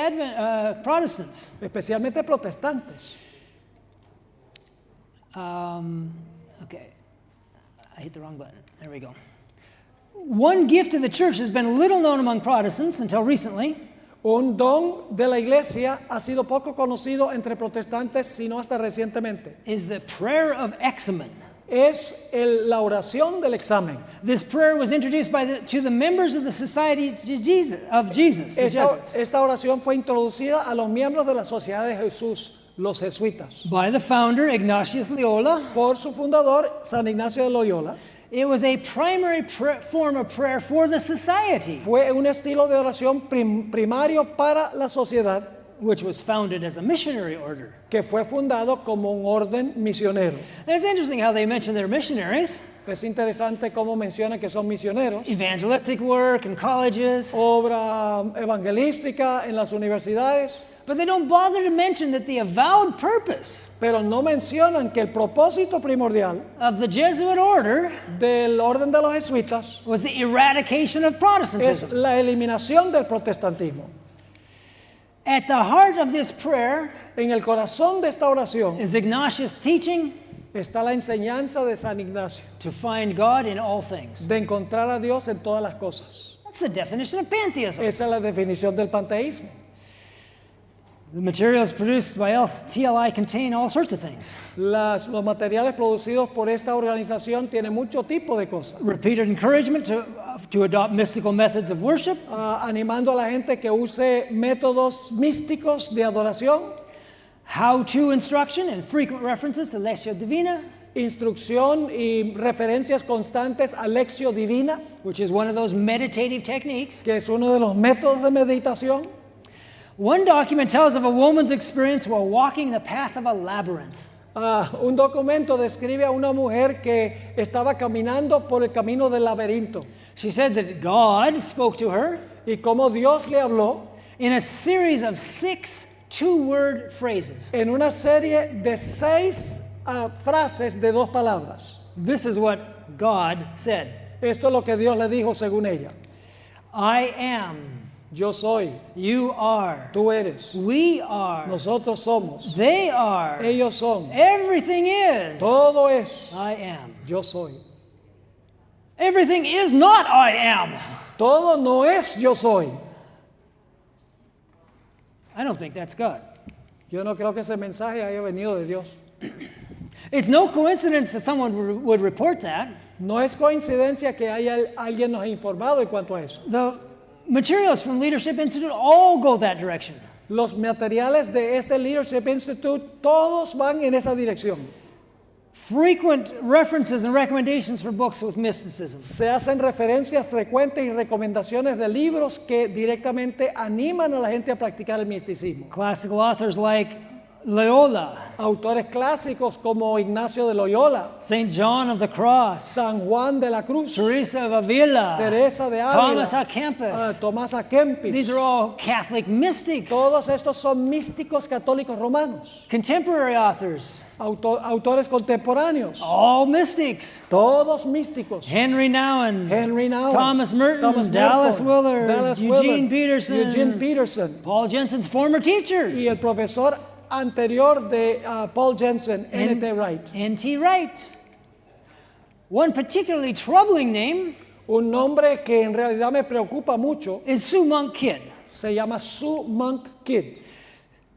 Protestants. especialmente protestantes. Okay, I hit the wrong button. There we go. One gift of the church has been little known among Protestants until recently. Un don de la iglesia ha sido poco conocido entre protestantes, sino hasta recientemente. Is the prayer of Examen. la oración del examen. This prayer was introduced to the members of the Society of Jesus, the Jesuits, Esta oración fue introducida a los miembros de la Sociedad de Jesús, los jesuitas, by the founder, Ignatius Loyola. por su fundador, San Ignacio de Loyola. It was a primary form of prayer for the society, Fue un estilo de oración primario para la sociedad, which was founded as a missionary order. que fue fundado como un orden misionero. And it's interesting how they mention their missionaries, Es interesante cómo menciona que son misioneros, evangelistic work in colleges, obra evangelística en las universidades, but they don't bother to mention that the avowed purpose pero no mencionan que el propósito primordial of the Jesuit order del orden de los jesuitas was the eradication of es Protestantism. la eliminación del protestantismo. At the heart of this prayer En el corazón de esta oración is Ignatius' teaching está la enseñanza de San Ignacio, to find God in all things. de encontrar a Dios en todas las cosas. That's the definition of pantheism. Esa es la definición del panteísmo. The materials produced by TLI contain all sorts of things. Los materiales producidos por esta organización tienen mucho tipo de cosas. Repeated encouragement to adopt mystical methods of worship, Animando a la gente que use métodos místicos de adoración, how-to instruction and frequent references to Lectio Divina, instrucción y referencias constantes a Lectio Divina, which is one of those meditative techniques. que es uno de los métodos de meditación. One document tells of a woman's experience while walking the path of a labyrinth. Un documento describe a una mujer que estaba caminando por el camino del laberinto She said that God spoke to her y cómo Dios le habló in a series of 6 two-word phrases. en una serie de 6 frases de 2 palabras. This is what God said. Esto es lo que Dios le dijo según ella. I am. Yo soy, You are. tú eres, We are. nosotros somos, They are. ellos son, Everything is. todo es, I am. yo soy. Everything is not I am. Todo no es yo soy. I don't think that's God. Yo no creo que ese mensaje haya venido de Dios. It's no coincidence that someone would report that. No es coincidencia que alguien nos ha informado en cuanto a eso. The materials from Leadership Institute all go that direction. Los materiales de este Leadership Institute, todos van en esa dirección. Frequent references and recommendations for books with mysticism. Se hacen referencias frecuentes y recomendaciones de libros que directamente animan a la gente a practicar el misticismo. Classical authors like Loyola, Autores clásicos como Ignacio de Loyola, St. John of the Cross, San Juan de la Cruz, Teresa of Avila, Teresa de Ávila, Thomas à Kempis. Tomás à Kempis. These are all Catholic mystics. Todos estos son místicos católicos romanos. Contemporary authors, Autores contemporáneos, all mystics. todos místicos. Henry Nouwen, Henry Nouwen, Thomas Merton, Thomas Dallas Merton, Willard, Dallas Eugene Willard, Peterson, Eugene Peterson, Paul Jensen's former teacher, y el profesor anterior de Paul Jensen, N.T. Wright. N.T. Wright. One particularly troubling name Un nombre que en realidad me preocupa mucho is Sue Monk Kidd. se llama Sue Monk Kidd.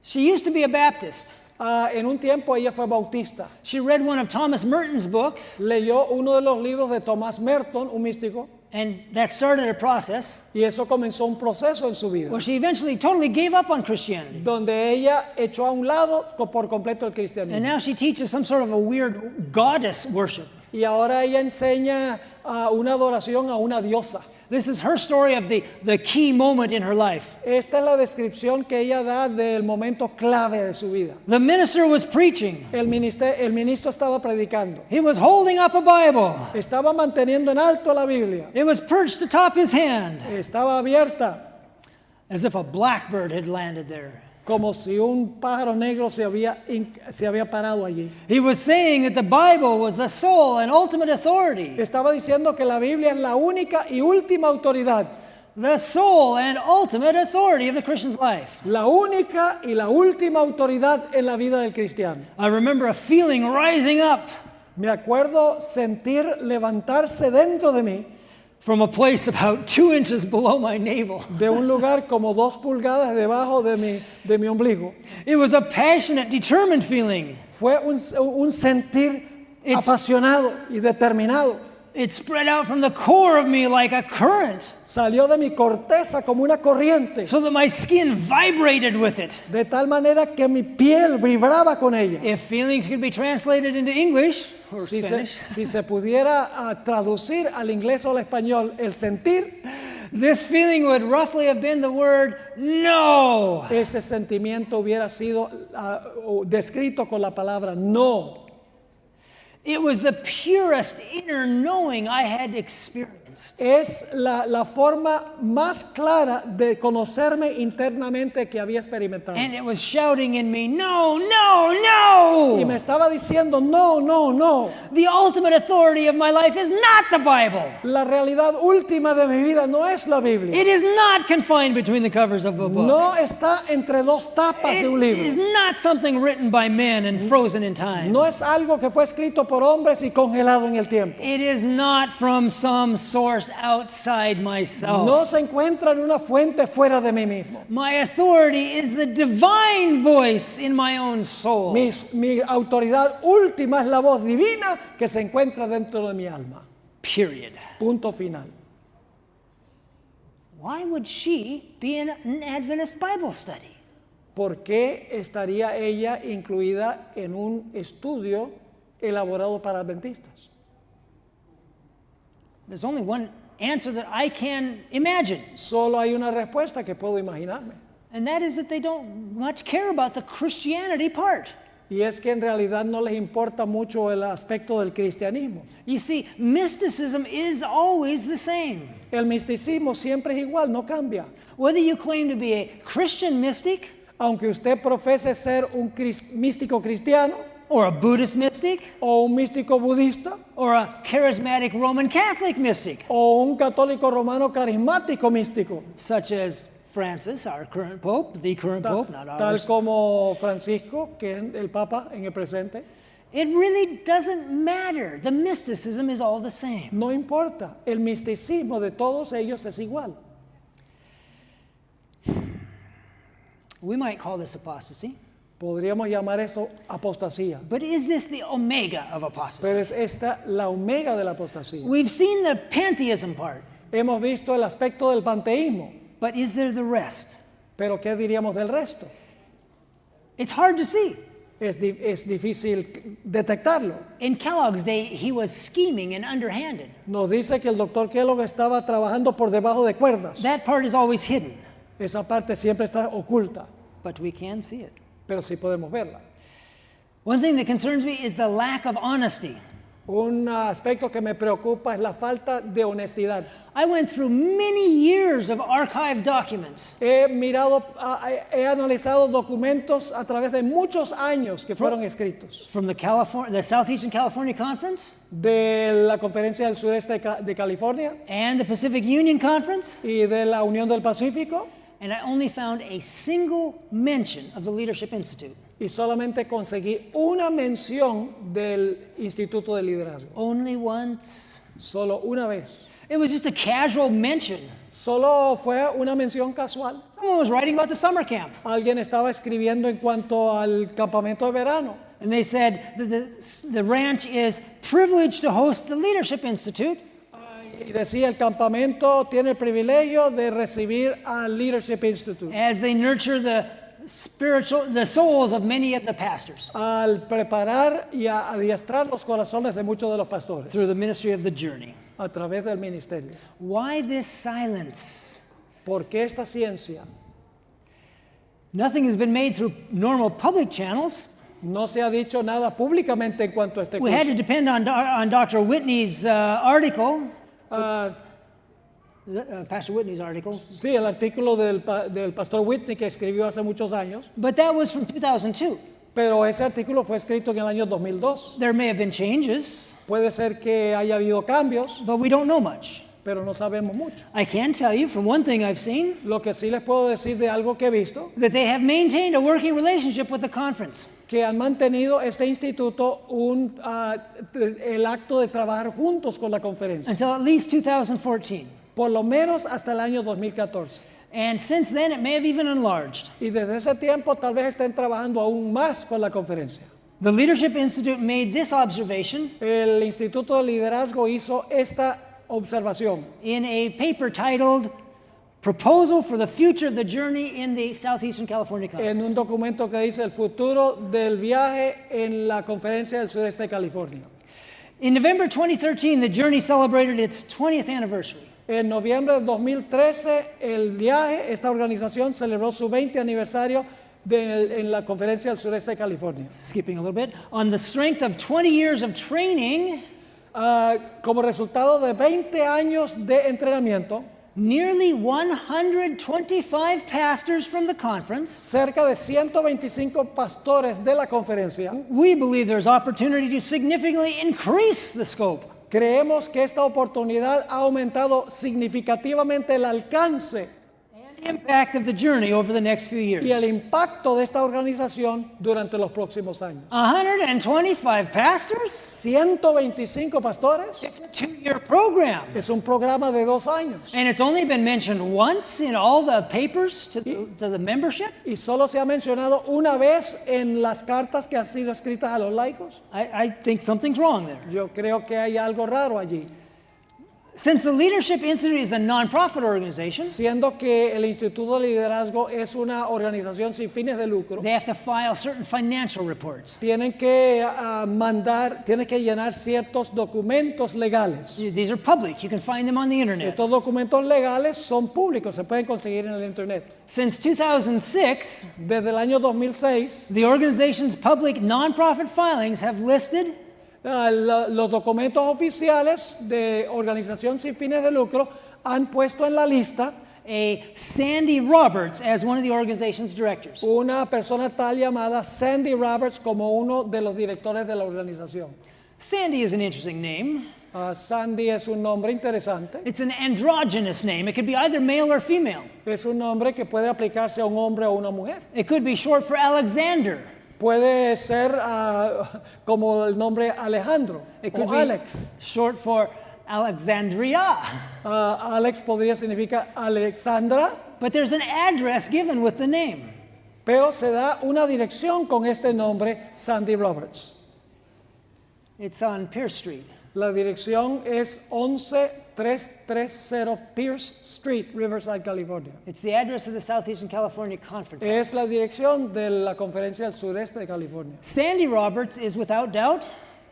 She used to be a Baptist. En un tiempo ella fue bautista. She read one of Thomas Merton's books, Leyó uno de los libros de Thomas Merton, un místico, and that started a process y eso comenzó un proceso en su vida, where she eventually totally gave up on Christianity. donde ella echó a un lado por completo el And cristianismo. now she teaches some sort of a weird goddess worship. Y ahora ella enseña una adoración a una diosa. This is her story of the key moment in her life. Esta es la descripción que ella da del momento clave de su vida. The minister was preaching. El ministro estaba predicando. He was holding up a Bible. Estaba manteniendo en alto la Biblia. It was perched atop his hand, Estaba abierta, as if a blackbird had landed there. como si un pájaro negro se había parado allí. He was saying that the Bible was the sole and ultimate authority. Estaba diciendo que la Biblia es la única y última autoridad. The sole and ultimate authority of the Christian's life. La única y la última autoridad en la vida del cristiano. I remember a feeling rising up Me acuerdo sentir levantarse dentro de mí, from a place about 2 inches below my navel. de un lugar como 2 pulgadas debajo de mi ombligo. It was a passionate, determined feeling. Fue un sentir apasionado y determinado. It spread out from the core of me like a current, Salió de mi corteza como una corriente, so that my skin vibrated with it. de tal manera que mi piel vibraba con ella. If feelings could be translated into English or Spanish, Si se pudiera traducir al inglés o al español el sentir, this feeling would roughly have been the word no. este sentimiento hubiera sido descrito con la palabra no. It was the purest inner knowing I had experienced. Es la forma más clara de conocerme internamente que había experimentado. And it was shouting in me, no, no, no. Y me estaba diciendo, no, no, no. The ultimate authority of my life is not the Bible. La realidad última de mi vida no es la Biblia. It is not confined between the covers of a book. No está entre dos tapas de un It libro. is not something written by men and frozen in time. No es algo que fue escrito por hombres y congelado en el tiempo. It is not from some source outside myself. No se encuentra en una fuente fuera de mí mismo. My authority is the divine voice in my own soul. Mi autoridad última es la voz divina que se encuentra dentro de mi alma. Period. Punto final. Why would she be in an Adventist Bible study? ¿Por qué estaría ella incluida en un estudio elaborado para adventistas? There's only one answer that I can imagine, Solo hay una respuesta que puedo imaginarme. and that is that they don't much care about the Christianity part. Y es que en realidad no les importa mucho el aspecto del cristianismo. You see, mysticism is always the same. El misticismo siempre es igual, no cambia. Whether you claim to be a Christian mystic Aunque usted profese ser un místico cristiano or a Buddhist mystic o un místico budista or a charismatic Roman Catholic mystic, o un católico romano carismático místico, such as Francis, our current Pope, the current Pope, not tal ours. como Francisco, que es el Papa en el presente, It really doesn't matter. The mysticism is all the same. no importa. El misticismo de todos ellos es igual. We might call this apostasy, Podríamos llamar esto apostasía, but is this the omega of apostasy? pero es esta la omega de la apostasía. We've seen the pantheism part, Hemos visto el aspecto del panteísmo, but is there the rest? pero ¿qué diríamos del resto? It's hard to see. Es difícil detectarlo. In Kellogg's day, he was scheming and underhanded. Nos dice que el doctor Kellogg estaba trabajando por debajo de cuerdas. That part is always hidden, Esa parte siempre está oculta, but we can see it. pero sí podemos verla. One thing that concerns me is the lack of honesty. Un aspecto que me preocupa es la falta de honestidad. I went through many years of archived documents. He analizado documentos a través de muchos años que fueron escritos. From the Southeastern California Conference De la Conferencia del Sureste de California and the Pacific Union Conference, y de la Unión del Pacífico, and I only found a single mention of the Leadership Institute. y solamente conseguí una mención del Instituto de Liderazgo. Only once. Solo una vez. It was just a casual mention. Solo fue una mención casual. Someone was writing about the summer camp, Alguien estaba escribiendo en cuanto al campamento de verano. and they said that the ranch is privileged to host the Leadership Institute, Y decía, el campamento tiene el privilegio de recibir al Leadership Institute. as they nurture the souls of many of the pastors Al preparar y a adiestrar los corazones de muchos de los pastores through the ministry of the journey. a través del ministerio. Why this silence? ¿Por qué esta ciencia? Nothing has been made through normal public channels. No se ha dicho nada públicamente en cuanto a este We had to curso. depend on Dr. Whitney's article, Pastor Whitney's article, Sí, el artículo del pastor Whitney que escribió hace muchos años, but that was from 2002. pero ese artículo fue escrito en el año 2002. There may have been changes, Puede ser que haya habido cambios, but we don't know much. pero no sabemos mucho. I can tell you from one thing I've seen Lo que sí les puedo decir de algo que he visto, that they have maintained a working relationship with the conference. que han mantenido este instituto el acto de trabajar juntos con la conferencia, Until at least 2014. por lo menos hasta el año 2014. And since then, it may have even enlarged. Y desde ese tiempo tal vez estén trabajando aún más con la conferencia. The Leadership Institute made this observation El Instituto de Liderazgo hizo esta observación in a paper titled Proposal for the Future of the Journey in the Southeastern California en un Conference. documento que dice el futuro del viaje en la conferencia del sureste de California. In November 2013, the journey celebrated its 20th anniversary. En noviembre de 2013, el viaje, esta organización celebró su 20 aniversario en la conferencia del sureste de California. Skipping a little bit. On the strength of 20 years of training, Como resultado de 20 años de entrenamiento, nearly 125 pastors from the conference, cerca de 125 pastores de la conferencia, we believe there's opportunity to significantly increase the scope creemos que esta oportunidad ha aumentado significativamente el alcance and impact of the journey over the next few y el years. impacto de esta organización durante los próximos años. 125 pastors? 125 pastores It's a 2-year program. es un programa de 2 años And it's only been mentioned once in all the papers to the membership? y solo se ha mencionado una vez en las cartas que han sido escritas a los laicos. I think something's wrong there. Yo creo que hay algo raro allí. Since the Leadership Institute is a nonprofit organization, Siendo que el Instituto de Liderazgo es una organización sin fines de lucro, they have to file certain financial reports. tienen que tienen que llenar ciertos documentos legales. These are public. You can find them on the internet. Estos documentos legales son públicos, se pueden conseguir en el internet. Since 2006, Desde el año 2006, the organization's public nonprofit filings have listed los documentos oficiales de organización sin fines de lucro han puesto en la lista a Sandy Roberts as one of the organization's directors. una persona tal llamada Sandy Roberts como uno de los directores de la organización. Sandy is an interesting name. Sandy es un nombre interesante. It's an androgynous name. It could be either male or female. Es un nombre que puede aplicarse a un hombre o una mujer. It could be short for Alexander. Puede ser como el nombre Alejandro It could o be Alex. short for Alexandria. Alex podría significar Alexandra, But there's an address given with the name. pero se da una dirección con este nombre, Sandy Roberts. It's on Pierce Street. La dirección es 11330 Pierce Street, Riverside, California. It's the address of the Southeastern California Conference. Es la dirección de la Conferencia del Sureste de California. Sandy Roberts is without doubt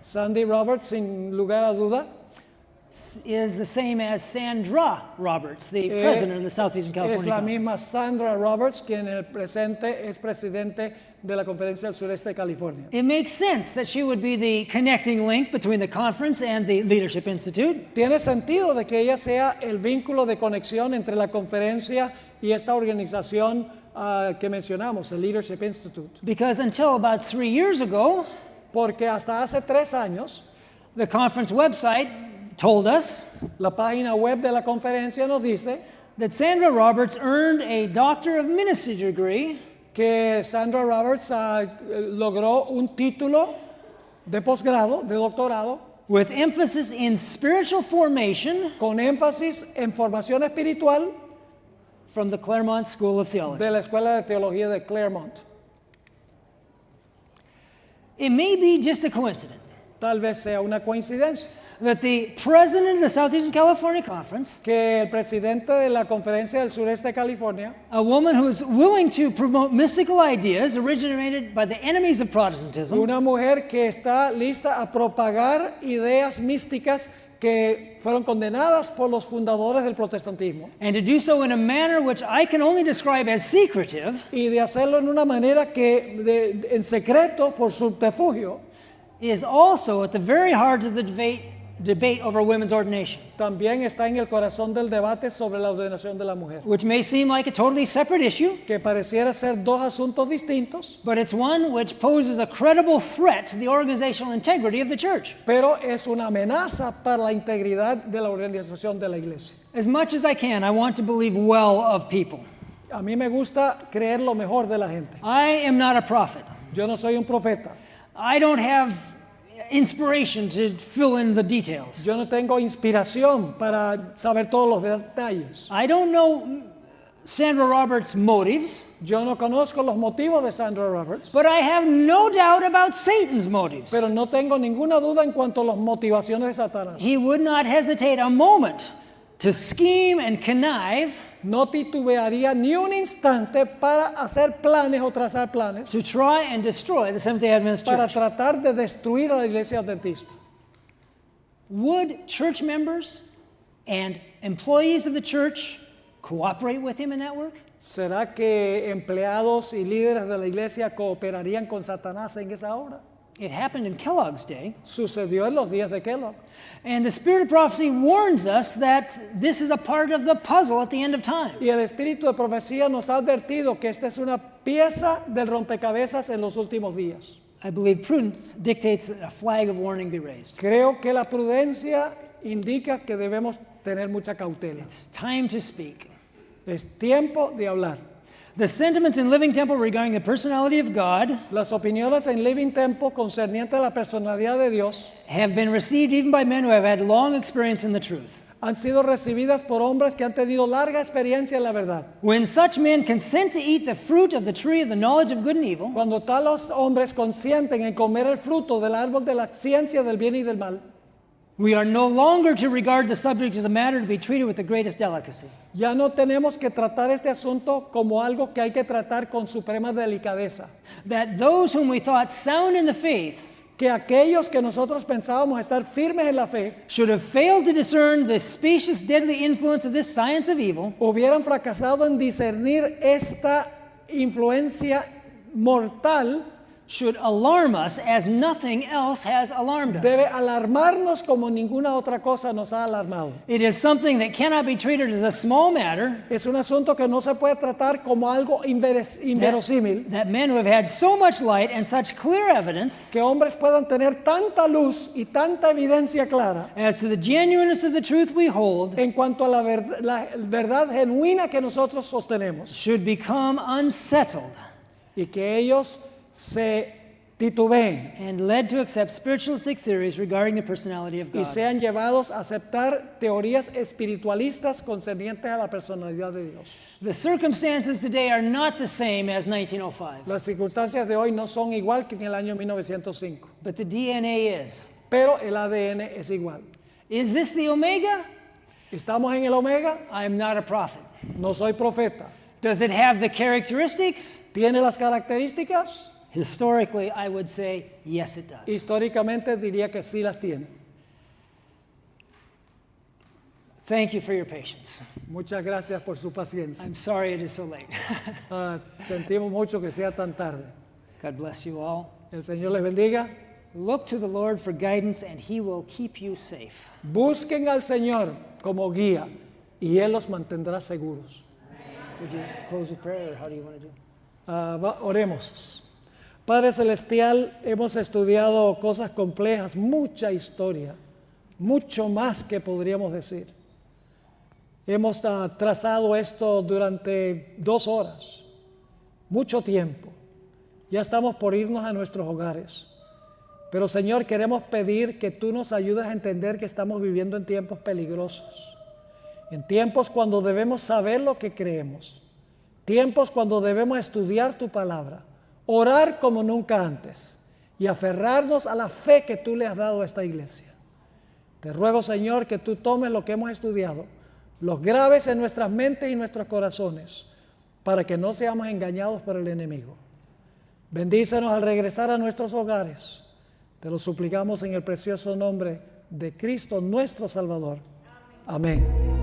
Sandy Roberts, sin lugar a duda, is the same as Sandra Roberts, the president of the Southeastern es California la Conference. misma Sandra Roberts, quien en el presente es presidente de la Conferencia del Sureste de California. It makes sense that she would be the connecting link between the conference and the Leadership Institute. Tiene sentido de que ella sea el vínculo de conexión entre la conferencia y esta organización que mencionamos, el Leadership Institute. Because until about 3 years ago, Porque hasta hace 3 años, the conference website told us la página web de la conferencia nos dice that Sandra Roberts earned a Doctor of Ministry degree que Sandra Roberts logró un título de posgrado, de doctorado, with emphasis in spiritual formation con énfasis en formación espiritual from the Claremont School of Theology. de la Escuela de Teología de Claremont. It may be just a coincidence Tal vez sea una coincidencia that the president of the Southeastern California Conference, que el presidente de la Conferencia del Sureste de California, a woman who is willing to promote mystical ideas originated by the enemies of Protestantism, una mujer que está lista a propagar ideas místicas que fueron condenadas por los fundadores del protestantismo and to do so in a manner which I can only describe as secretive, y de hacerlo en una manera que en secreto por subterfugio, is also at the very heart of the debate over women's ordination, también está en el corazón del debate sobre la ordenación de la mujer, which may seem like a totally separate issue, que pareciera ser 2 asuntos distintos, but it's one which poses a credible threat to the organizational integrity of the church. pero es una amenaza para la integridad de la organización de la iglesia. As much as I can, I want to believe well of people. A mí me gusta creer lo mejor de la gente. I am not a prophet. Yo no soy un profeta. I don't have inspiration to fill in the details. Yo no tengo inspiración para saber todos los detalles. I don't know Sandra Roberts' motives, Yo no conozco los motivos de Sandra Roberts, but I have no doubt about Satan's motives. pero no tengo ninguna duda en cuanto a las motivaciones de Satanás. He would not hesitate a moment to scheme and connive No titubearía ni un instante para hacer planes o trazar planes to try and destroy the Seventh-day Adventist para Church. tratar de destruir a la iglesia adventista. Would church members and employees of the church cooperate with him in that work? ¿Será que empleados y líderes de la iglesia cooperarían con Satanás en esa obra? It happened in Kellogg's day. Sucedió en los días de Kellogg. And the Spirit of Prophecy warns us that this is a part of the puzzle at the end of time. Y el espíritu de profecía nos ha advertido que esta es una pieza del rompecabezas en los últimos días. I believe prudence dictates that a flag of warning be raised. Creo que la prudencia indica que debemos tener mucha cautela. It's time to speak. Es tiempo de hablar. The sentiments in Living Temple regarding the personality of God Las opiniones en Living Temple concernientes a la personalidad de Dios have been received even by men who have had long experience in the truth. han sido recibidas por hombres que han tenido larga experiencia en la verdad. When such men consent to eat the fruit of the tree of the knowledge of good and evil, Cuando talos hombres consienten en comer el fruto del árbol de la ciencia del bien y del mal, we are no longer to regard the subject as a matter to be treated with the greatest delicacy. ya no tenemos que tratar este asunto como algo que hay que tratar con suprema delicadeza. That those whom we thought sound in the faith Que aquellos que nosotros pensábamos estar firmes en la fe should have failed to discern the specious, deadly influence of this science of evil, hubieran fracasado en discernir esta influencia mortal, should alarm us as nothing else has alarmed us. debe alarmarnos como ninguna otra cosa nos ha alarmado. It is something that cannot be treated as a small matter, Es un asunto que no se puede tratar como algo inverosímil, that men who have had so much light and such clear evidence que hombres puedan tener tanta luz y tanta evidencia clara as to the genuineness of the truth we hold en cuanto a la verdad genuina que nosotros sostenemos, should become unsettled y que ellos se titubeen and led to accept spiritualistic theories regarding the personality of y God. sean llevados a aceptar teorías espiritualistas concernientes a la personalidad de Dios. The circumstances today are not the same as 1905, Las circunstancias de hoy no son igual que en el año 1905, but the DNA is. pero el ADN es igual. Is this the Omega? ¿Estamos en el Omega? I'm not a prophet. No soy profeta. Does it have the characteristics? ¿Tiene las características? Historically, I would say yes, it does. Históricamente diría que sí las tiene. Thank you for your patience. Muchas gracias por su paciencia. I'm sorry it is so late. Sentimos mucho que sea tan tarde. God bless you all. El Señor les bendiga. Look to the Lord for guidance, and He will keep you safe. Busquen al Señor como guía y Él los mantendrá seguros. Would you close with prayer, or how do you want to do? Oremos. Padre Celestial, hemos estudiado cosas complejas, mucha historia, mucho más que podríamos decir. Hemos trazado esto durante 2 horas, mucho tiempo. Ya estamos por irnos a nuestros hogares. Pero Señor, queremos pedir que tú nos ayudes a entender que estamos viviendo en tiempos peligrosos. En tiempos cuando debemos saber lo que creemos. Tiempos cuando debemos estudiar tu palabra. Orar como nunca antes. Y aferrarnos a la fe que tú le has dado a esta iglesia. Te ruego, Señor, que tú tomes lo que hemos estudiado, los grabes en nuestras mentes y nuestros corazones, para que no seamos engañados por el enemigo. Bendícenos al regresar a nuestros hogares. Te lo suplicamos en el precioso nombre de Cristo nuestro Salvador. Amén.